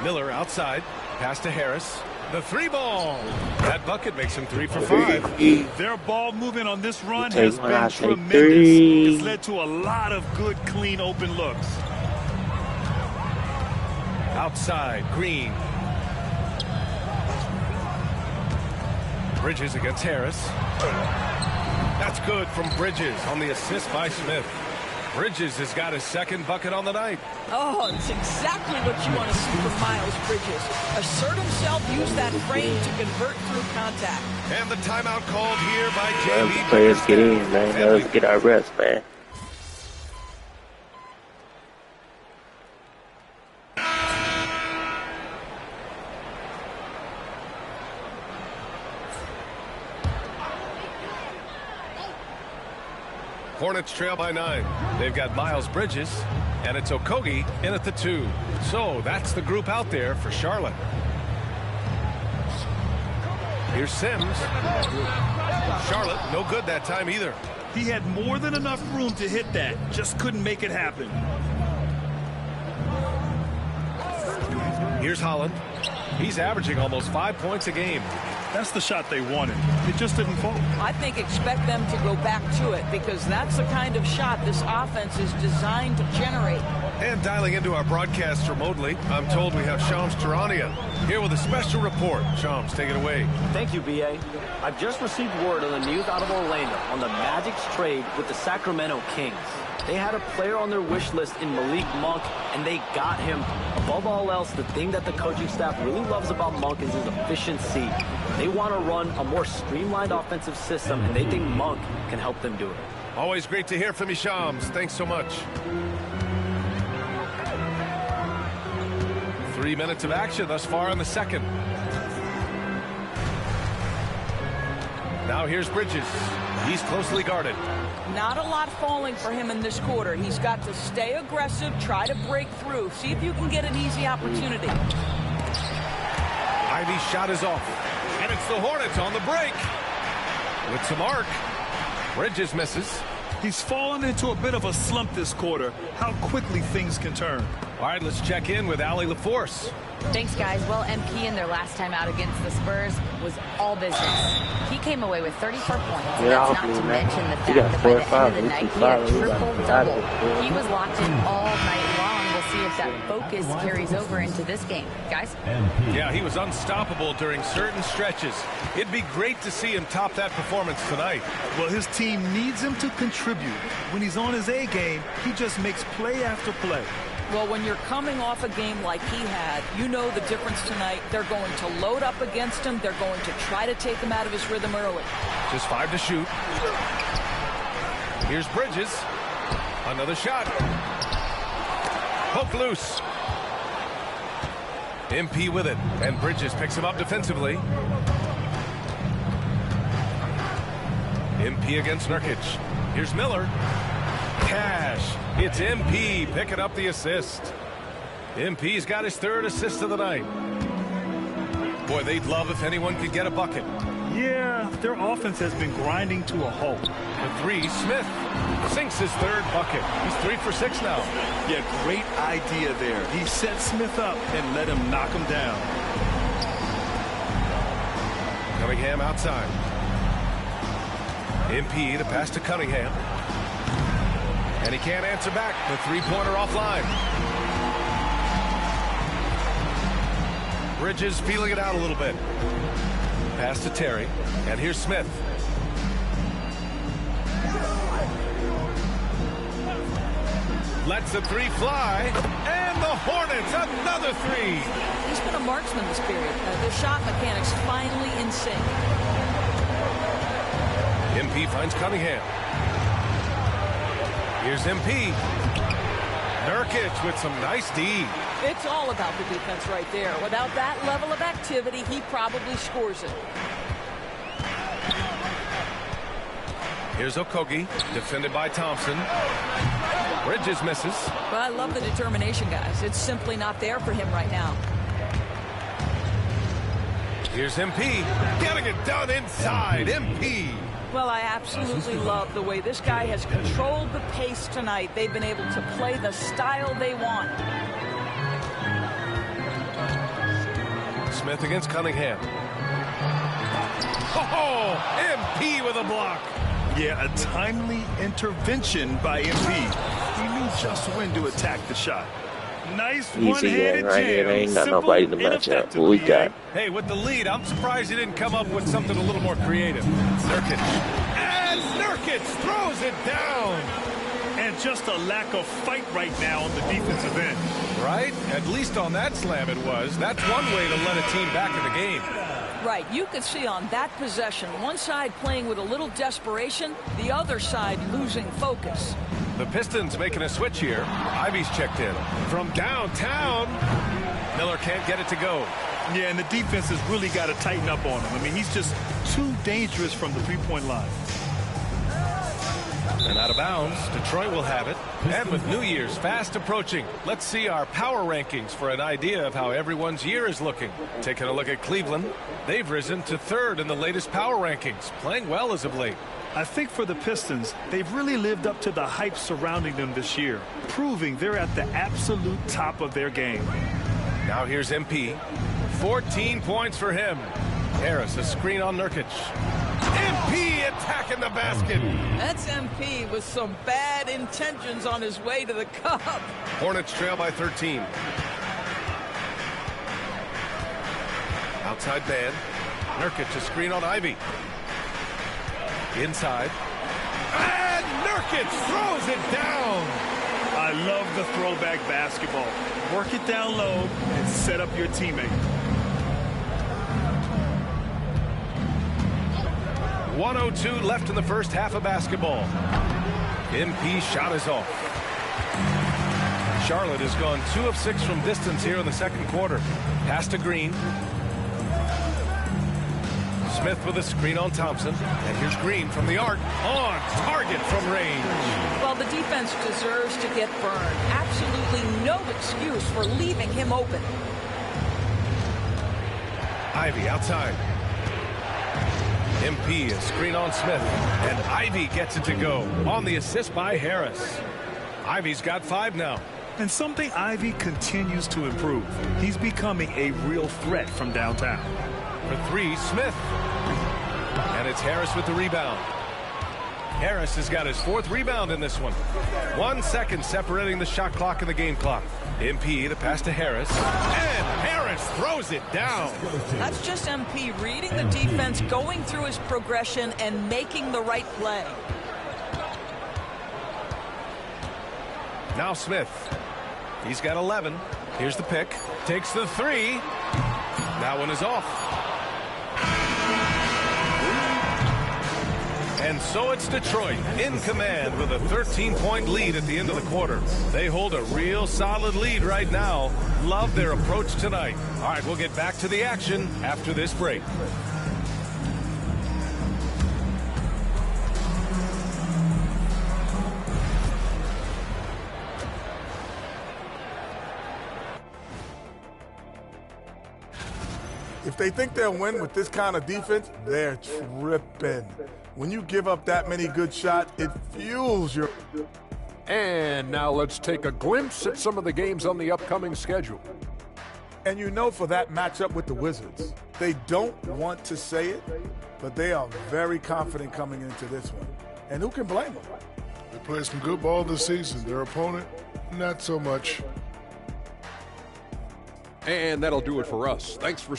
Speaker 1: Miller outside. Pass to Harris. The 3-ball. That bucket makes him 3 for 5.
Speaker 3: Their ball movement on this run has been tremendous. It's led to a lot of good, clean, open looks.
Speaker 1: Outside, Green. Bridges against Harris. That's good from Bridges on the assist by Smith. Bridges has got his second bucket on the night.
Speaker 18: Oh, it's exactly what you want to see from Miles Bridges. Assert himself, use that frame to convert through contact.
Speaker 1: And the timeout called here by
Speaker 2: Let
Speaker 1: JB.
Speaker 2: the players get in, man. Let us get our rest, man.
Speaker 1: Hornets trail by 9. They've got Miles Bridges, and it's Okogie in at the 2. So that's the group out there for Charlotte. Here's Sims. Charlotte, no good that time either.
Speaker 3: He had more than enough room to hit that, just couldn't make it happen.
Speaker 1: Here's Holland. He's averaging almost 5 points a game.
Speaker 3: That's the shot they wanted. It just didn't fall.
Speaker 18: I think expect them to go back to it because that's the kind of shot this offense is designed to generate.
Speaker 1: And dialing into our broadcast remotely, I'm told we have Shams Charania here with a special report. Shams, take it away.
Speaker 21: Thank you, BA. I've just received word on the news out of Orlando on the Magic's trade with the Sacramento Kings. They had a player on their wish list in Malik Monk, and they got him. Above all else, the thing that the coaching staff really loves about Monk is his efficiency. They want to run a more streamlined offensive system, and they think Monk can help them do it.
Speaker 1: Always great to hear from you, Shams. Thanks so much. 3 minutes of action thus far in the second. Now here's Bridges. He's closely guarded.
Speaker 18: Not a lot falling for him in this quarter. He's got to stay aggressive, try to break through. See if you can get an easy opportunity.
Speaker 1: Ivy's shot is off. And it's the Hornets on the break. With some arc. Bridges misses.
Speaker 3: He's fallen into a bit of a slump this quarter. How quickly things can turn.
Speaker 1: All right, let's check in with Allie LaForce.
Speaker 5: Thanks, guys. Well, MP in their last time out against the Spurs was all business. He came away with 34 points. That's not to mention the fact that by the end of the night, he had a triple-double. He was locked in all night long. We'll see if that focus carries over into this game. Guys?
Speaker 1: Yeah, he was unstoppable during certain stretches. It'd be great to see him top that performance tonight.
Speaker 3: Well, his team needs him to contribute. When he's on his A game, he just makes play after play.
Speaker 18: Well, when you're coming off a game like he had, you know the difference tonight. They're going to load up against him. They're going to try to take him out of his rhythm early.
Speaker 1: Just 5 to shoot. Here's Bridges. Another shot. Poke loose. MP with it. And Bridges picks him up defensively. MP against Nurkic. Here's Miller. Cash. It's MP picking up the assist. MP's got his 3rd assist of the night. Boy, they'd love if anyone could get a bucket.
Speaker 3: Yeah, their offense has been grinding to a halt.
Speaker 1: The 3, Smith sinks his 3rd bucket. He's 3 for 6 now.
Speaker 3: Yeah, great idea there. He set Smith up and let him knock him down.
Speaker 1: Cunningham outside. MP, the pass to Cunningham. And he can't answer back. The 3-pointer offline. Bridges feeling it out a little bit. Pass to Terry. And here's Smith. Lets the 3 fly. And the Hornets, another 3.
Speaker 18: He's been a marksman this period. Their shot mechanics finally in sync.
Speaker 1: MP finds Cunningham. Here's MP. Nurkic with some nice D.
Speaker 18: It's all about the defense right there. Without that level of activity, he probably scores it.
Speaker 1: Here's Okogie, defended by Thompson. Bridges misses.
Speaker 18: But I love the determination, guys. It's simply not there for him right now.
Speaker 1: Here's MP, getting it done inside. MP.
Speaker 18: Well, I absolutely love the way this guy has controlled the pace tonight. They've been able to play the style they want.
Speaker 1: Smith against Cunningham. Oh, MP with a block.
Speaker 3: Yeah, a timely intervention by MP. He knew just when to attack the shot. Nice one-handed
Speaker 2: right here.
Speaker 3: jam.
Speaker 2: They ain't got nobody to match up. What we got?
Speaker 1: Hey, with the lead, I'm surprised he didn't come up with something a little more creative. Nurkic. And Nurkic throws it down.
Speaker 3: And just a lack of fight right now on the defensive end.
Speaker 1: Right? At least on that slam it was. That's one way to let a team back in the game.
Speaker 18: Right. You could see on that possession, one side playing with a little desperation, the other side losing focus.
Speaker 1: The Pistons making a switch here. Ivy's checked in. From downtown, Miller can't get it to go.
Speaker 3: Yeah, and the defense has really got to tighten up on him. I mean, he's just too dangerous from the three-point line.
Speaker 1: And out of bounds, Detroit will have it. And with New Year's fast approaching, let's see our power rankings for an idea of how everyone's year is looking. Taking a look at Cleveland, they've risen to 3rd in the latest power rankings, playing well as of late.
Speaker 3: I think for the Pistons, they've really lived up to the hype surrounding them this year, proving they're at the absolute top of their game.
Speaker 1: Now here's MP. 14 points for him. Harris, a screen on Nurkic. MP attacking the basket.
Speaker 18: That's MP with some bad intentions on his way to the cup.
Speaker 1: Hornets trail by 13. Outside man. Nurkic, a screen on Ivy. Inside. And Nurkic throws it down.
Speaker 3: I love the throwback basketball. Work it down low and set up your teammate.
Speaker 1: 1:02 left in the first half of basketball. MP shot is off. Charlotte has gone 2 of 6 from distance here in the second quarter. Pass to Green. Smith with a screen on Thompson. And here's Green from the arc. On target from range.
Speaker 18: Well, the defense deserves to get burned. Absolutely no excuse for leaving him open.
Speaker 1: Ivy outside. MP, a screen on Smith. And Ivy gets it to go on the assist by Harris. Ivy's got 5 now.
Speaker 3: And something Ivy continues to improve. He's becoming a real threat from downtown.
Speaker 1: For 3, Smith. And it's Harris with the rebound. Harris has got his 4th rebound in this one. 1 second separating the shot clock and the game clock. MP, the pass to Harris. And Harris throws it down.
Speaker 18: That's just MP reading the defense, going through his progression, and making the right play.
Speaker 1: Now Smith. He's got 11. Here's the pick. Takes the 3. That one is off. And so it's Detroit in command with a 13-point lead at the end of the quarter. They hold a real solid lead right now. Love their approach tonight. All right, we'll get back to the action after this break.
Speaker 8: If they think they'll win with this kind of defense, they're tripping. When you give up that many good shots, it fuels your...
Speaker 7: And now let's take a glimpse at some of the games on the upcoming schedule.
Speaker 8: And you know, for that matchup with the Wizards, they don't want to say it, but they are very confident coming into this one. And who can blame them?
Speaker 9: They played some good ball this season. Their opponent, not so much.
Speaker 7: And that'll do it for us. Thanks for...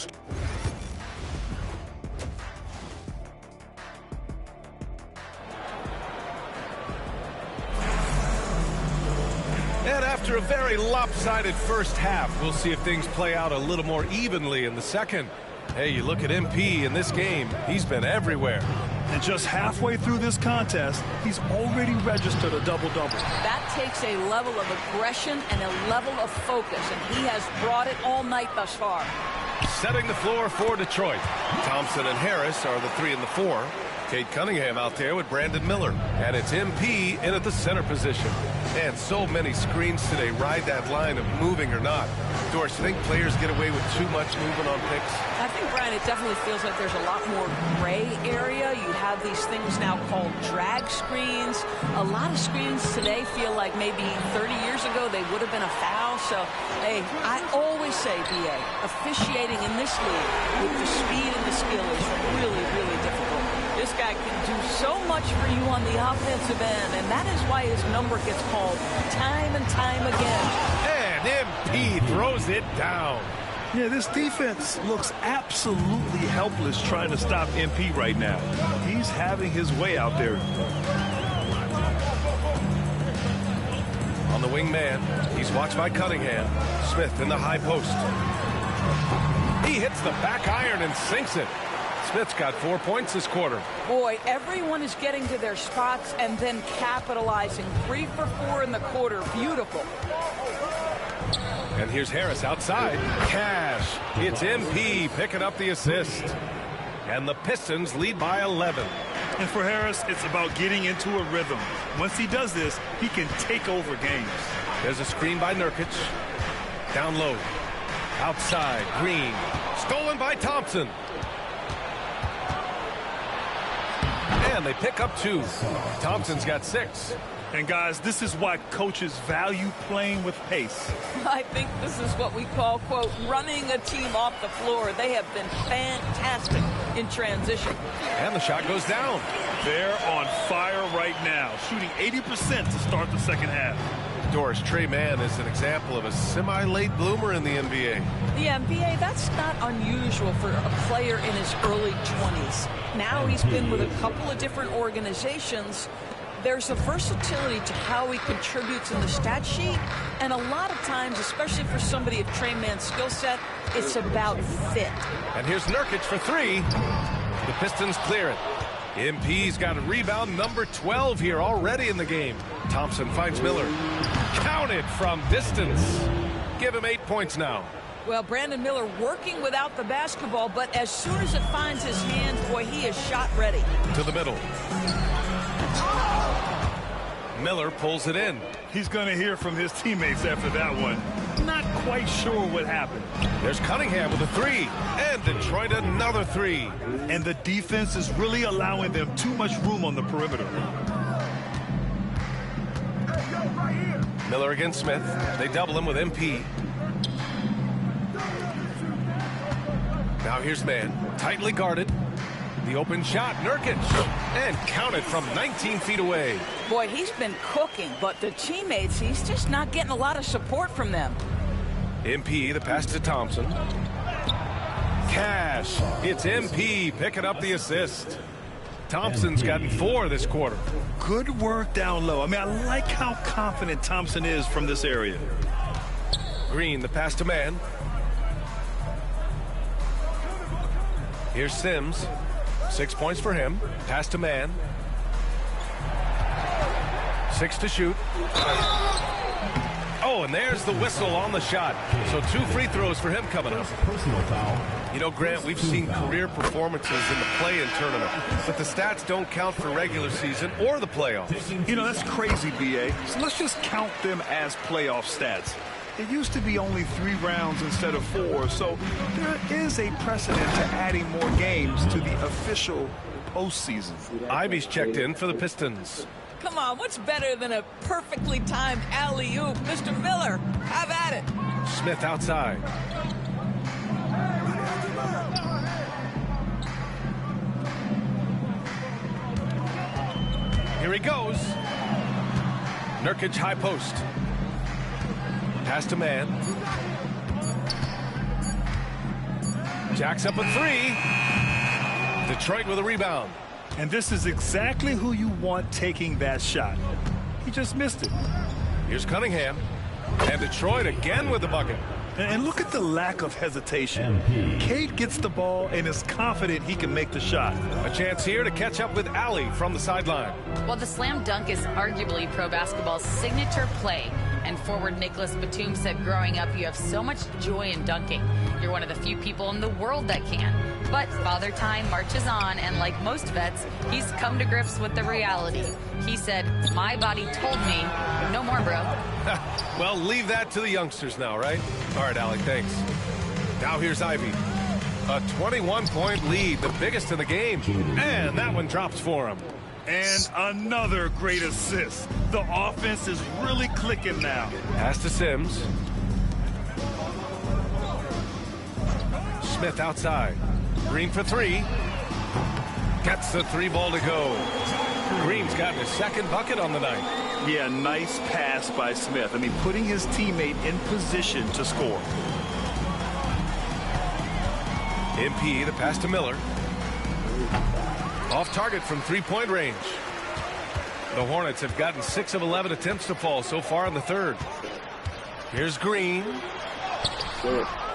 Speaker 1: And after a very lopsided first half, we'll see if things play out a little more evenly in the second. Hey, you look at MP in this game, he's been everywhere.
Speaker 3: And just halfway through this contest, he's already registered a double-double.
Speaker 18: That takes a level of aggression and a level of focus, and he has brought it all night thus far.
Speaker 1: Setting the floor for Detroit. Thompson and Harris are the 3 and the 4. Kate Cunningham out there with Brandon Miller. And it's MP in at the center position. And so many screens today ride that line of moving or not. Doris, you think players get away with too much movement on picks?
Speaker 18: I think, Brian, it definitely feels like there's a lot more gray area. You have these things now called drag screens. A lot of screens today feel like maybe 30 years ago they would have been a foul. So, hey, I always say, BA, officiating in this league with the speed and the skill is really, really difficult. This guy can do so much for you on the offensive end, and that is why his number gets called time and time again.
Speaker 1: And MP throws it down.
Speaker 3: Yeah, this defense looks absolutely helpless trying to stop MP right now. He's having his way out there.
Speaker 1: On the wing man, he's watched by Cunningham. Smith in the high post. He hits the back iron and sinks it. Smith's got 4 points this quarter.
Speaker 18: Boy, everyone is getting to their spots and then capitalizing. 3 for 4 in the quarter. Beautiful.
Speaker 1: And here's Harris outside. Cash. It's MP picking up the assist. And the Pistons lead by 11.
Speaker 3: And for Harris, it's about getting into a rhythm. Once he does this, he can take over games.
Speaker 1: There's a screen by Nurkic. Down low. Outside. Green. Stolen by Thompson. And they pick up 2. Thompson's got 6.
Speaker 3: And guys, this is why coaches value playing with pace.
Speaker 18: I think this is what we call, quote, running a team off the floor. They have been fantastic in transition.
Speaker 1: And the shot goes down.
Speaker 3: They're on fire right now, shooting 80% to start the second half.
Speaker 1: Doris, Trey Mann is an example of a semi-late bloomer in the NBA.
Speaker 18: The NBA, that's not unusual for a player in his early 20s. Now he's been with a couple of different organizations. There's a versatility to how he contributes in the stat sheet, and a lot of times, especially for somebody of Trey Mann's skill set, it's about fit.
Speaker 1: And here's Nurkic for 3. The Pistons clear it. MP's got a rebound number 12 here already in the game. Thompson finds Miller. Counted from distance. Give him 8 points now.
Speaker 18: Well, Brandon Miller working without the basketball, but as soon as it finds his hands, boy, he is shot ready.
Speaker 1: To the middle. Miller pulls it in.
Speaker 3: He's going to hear from his teammates after that one. Not quite sure what happened.
Speaker 1: There's Cunningham with a three. And Detroit another three.
Speaker 3: And the defense is really allowing them too much room on the perimeter.
Speaker 1: Miller against Smith. They double him with MP. Now here's man. Tightly guarded. The open shot, Nurkic. And counted from 19 feet away.
Speaker 18: Boy, he's been cooking, but the teammates, he's just not getting a lot of support from them.
Speaker 1: MP, the pass to Thompson. Cash. It's MP picking up the assist. Thompson's gotten 4 this quarter.
Speaker 3: Good work down low. I mean, I like how confident Thompson is from this area.
Speaker 1: Green, the pass to man. Here's Sims. 6 points for him. Pass to man. 6 to shoot. Oh, and there's the whistle on the shot. So 2 free throws for him coming up. You know, Grant, we've seen career performances in the play-in tournament, but the stats don't count for regular season or the playoffs.
Speaker 3: You know, that's crazy, B.A. So let's just count them as playoff stats. It used to be only 3 rounds instead of 4, so there is a precedent to adding more games to the official postseason.
Speaker 1: Ivy's checked in for the Pistons.
Speaker 18: Come on, what's better than a perfectly timed alley-oop? Mr. Miller, have at it.
Speaker 1: Smith outside. Here he goes. Nurkic high post. Pass to man. Jacks up a 3. Detroit with a rebound.
Speaker 3: And this is exactly who you want taking that shot. He just missed it.
Speaker 1: Here's Cunningham. And Detroit again with the bucket.
Speaker 3: And look at the lack of hesitation. Cade gets the ball and is confident he can make the shot.
Speaker 1: A chance here to catch up with Allie from the sideline.
Speaker 5: Well, the slam dunk is arguably pro basketball's signature play. And forward Nicholas Batum said growing up you have so much joy in dunking. You're one of the few people in the world that can. But Father Time marches on, and like most vets, he's come to grips with the reality. He said, my body told me, no more, bro.
Speaker 1: Well, leave that to the youngsters now, right? All right, Alec, thanks. Now here's Ivy. A 21-point lead, the biggest in the game. And that one drops for him.
Speaker 3: And another great assist. The offense is really clicking now.
Speaker 1: Pass to Sims. Smith outside. Green for 3. Gets the 3 ball to go. Green's gotten his 2nd bucket on the night.
Speaker 3: Yeah, nice pass by Smith. I mean, putting his teammate in position to score.
Speaker 1: MP, the pass to Miller. Off target from 3-point range. The Hornets have gotten 6 of 11 attempts to fall so far in the 3rd. Here's Green.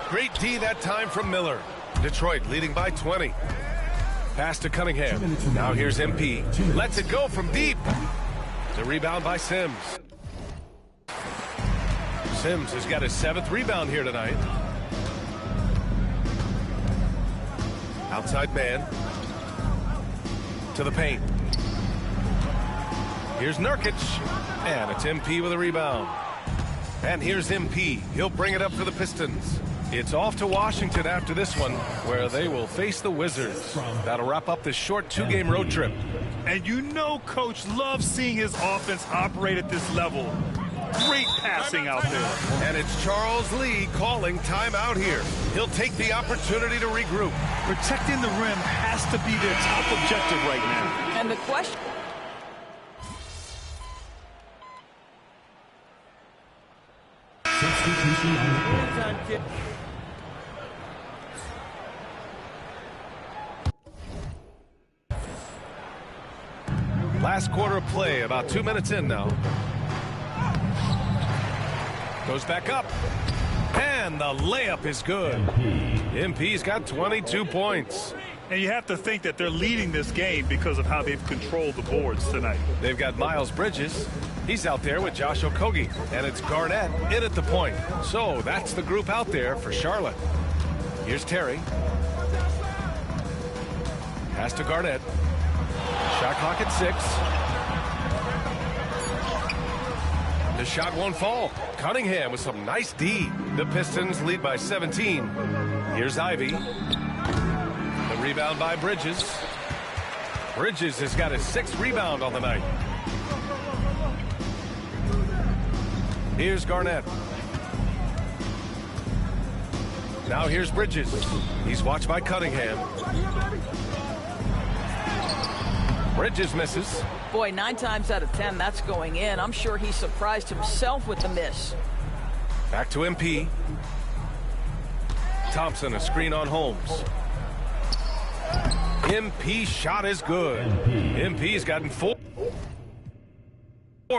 Speaker 1: Great D that time from Miller. Detroit leading by 20. Pass to Cunningham. Now here's MP. Lets it go from deep. The rebound by Sims. Sims has got his 7th rebound here tonight. Outside man. To the paint. Here's Nurkic. And it's MP with a rebound. And here's MP. He'll bring it up for the Pistons. It's off to Washington after this one, where they will face the Wizards. That'll wrap up this short 2-game road trip.
Speaker 3: And you know Coach loves seeing his offense operate at this level. Great passing out there.
Speaker 1: And it's Charles Lee calling timeout here. He'll take the opportunity to regroup.
Speaker 3: Protecting the rim has to be their top objective right now.
Speaker 18: And the question...
Speaker 1: Last quarter of play, about 2 minutes in now. Goes back up. And the layup is good. MP's got 22 points.
Speaker 3: And you have to think that they're leading this game because of how they've controlled the boards tonight.
Speaker 1: They've got Miles Bridges. He's out there with Josh Okogie. And it's Garnett in at the point. So that's the group out there for Charlotte. Here's Terry. Pass to Garnett. Shot clock at 6. The shot won't fall. Cunningham with some nice D. The Pistons lead by 17. Here's Ivy. The rebound by Bridges. Bridges has got his 6th rebound on the night. Here's Garnett. Now here's Bridges. He's watched by Cunningham. Bridges misses.
Speaker 18: Boy, 9 times out of 10, that's going in. I'm sure he surprised himself with the miss.
Speaker 1: Back to MP. Thompson, a screen on Holmes. MP shot is good. MP's gotten 4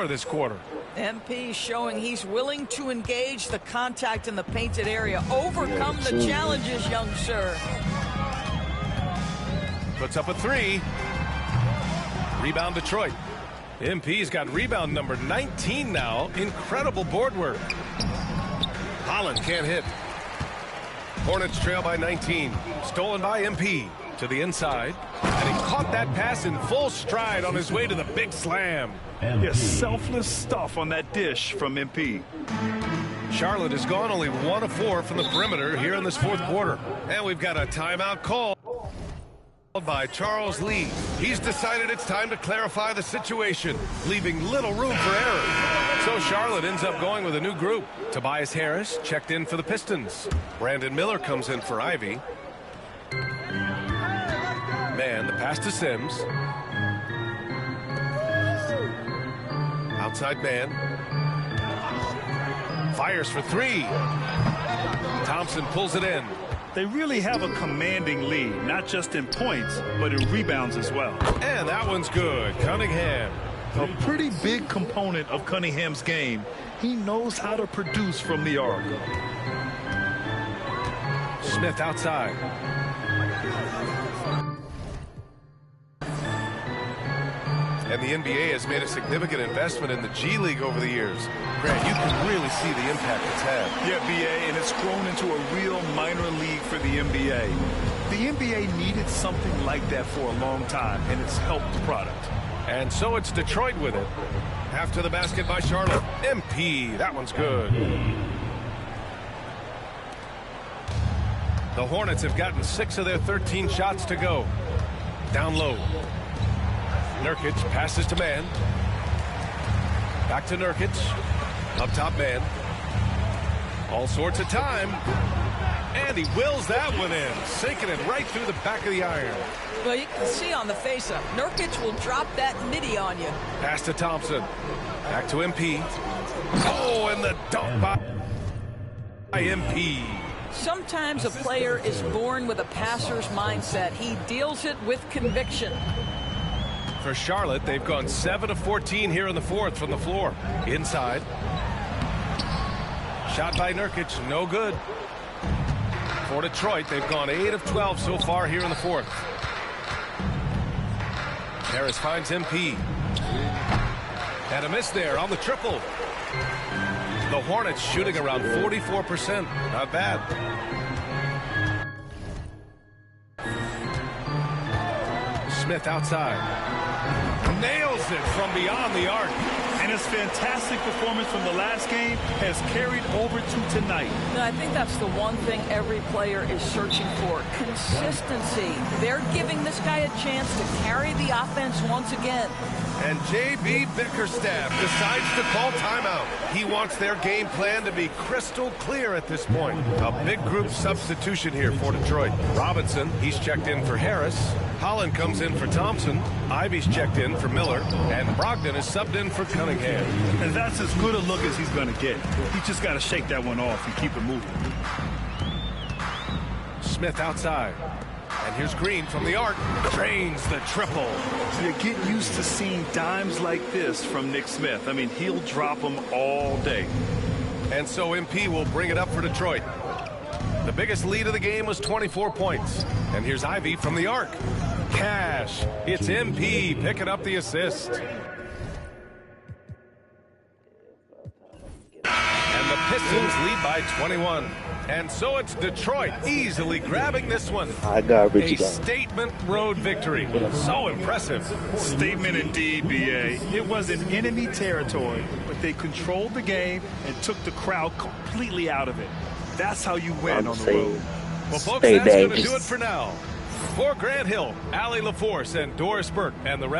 Speaker 1: this quarter.
Speaker 18: MP showing he's willing to engage the contact in the painted area. Overcome the challenges, young sir.
Speaker 1: Puts up a 3. Rebound Detroit. MP's got rebound number 19 now. Incredible board work. Holland can't hit. Hornets trail by 19. Stolen by MP. To the inside. And he caught that pass in full stride on his way to the big slam.
Speaker 3: Yes, selfless stuff on that dish from MP.
Speaker 1: Charlotte has gone only 1 of 4 from the perimeter here in this 4th quarter. And we've got a timeout call by Charles Lee. He's decided it's time to clarify the situation, leaving little room for error. So Charlotte ends up going with a new group. Tobias Harris checked in for the Pistons. Brandon Miller comes in for Ivy. Man, the pass to Sims. Outside man. Fires for 3. Thompson pulls it in.
Speaker 3: They really have a commanding lead, not just in points, but in rebounds as well.
Speaker 1: And that one's good. Cunningham.
Speaker 3: A pretty big component of Cunningham's game. He knows how to produce from the arc.
Speaker 1: Smith outside. And the NBA has made a significant investment in the G League over the years. Grant, you can really see the impact it's had.
Speaker 3: Yeah, BA, and it's grown into a real minor league for the NBA. The NBA needed something like that for a long time, and it's helped the product.
Speaker 1: And so it's Detroit with it. After the basket by Charlotte. MP, that one's good. The Hornets have gotten 6 of their 13 shots to go. Down low. Nurkic passes to man. Back to Nurkic. Up top man. All sorts of time. And he wills that one in. Sinking it right through the back of the iron.
Speaker 18: Well, you can see on the face-up, Nurkic will drop that midi on you.
Speaker 1: Pass to Thompson. Back to MP. Oh, and the dunk by MP.
Speaker 18: Sometimes a player is born with a passer's mindset. He deals it with conviction.
Speaker 1: For Charlotte, they've gone 7 of 14 here in the 4th from the floor. Inside. Shot by Nurkic, no good. For Detroit, they've gone 8 of 12 so far here in the 4th. Harris finds MP. And a miss there on the triple. The Hornets shooting around 44%. Not bad. Smith outside. Nails it from beyond the arc.
Speaker 3: And his fantastic performance from the last game has carried over to tonight.
Speaker 18: No, I think that's the one thing every player is searching for. Consistency. They're giving this guy a chance to carry the offense once again.
Speaker 1: And J.B. Bickerstaff decides to call timeout. He wants their game plan to be crystal clear at this point. A big group substitution here for Detroit. Robinson, he's checked in for Harris. Holland comes in for Thompson. Ivy's checked in for Miller. And Brogdon is subbed in for Cunningham.
Speaker 3: And that's as good a look as he's going to get. He's just got to shake that one off and keep it moving.
Speaker 1: Smith outside. And here's Green from the arc. Drains the triple.
Speaker 3: You get used to seeing dimes like this from Nick Smith. I mean, he'll drop them all day.
Speaker 1: And so MP will bring it up for Detroit. The biggest lead of the game was 24 points. And here's Ivy from the arc. Cash. It's MP picking up the assist. And the Pistons lead by 21. And so it's Detroit easily grabbing this one. A statement road victory. So impressive.
Speaker 3: Statement indeed, B.A. It was in enemy territory, but they controlled the game and took the crowd completely out of it. That's how you win on the road.
Speaker 1: Well, folks, that's going to do it for now. For Grant Hill, Allie LaForce, and Doris Burke, and the rest.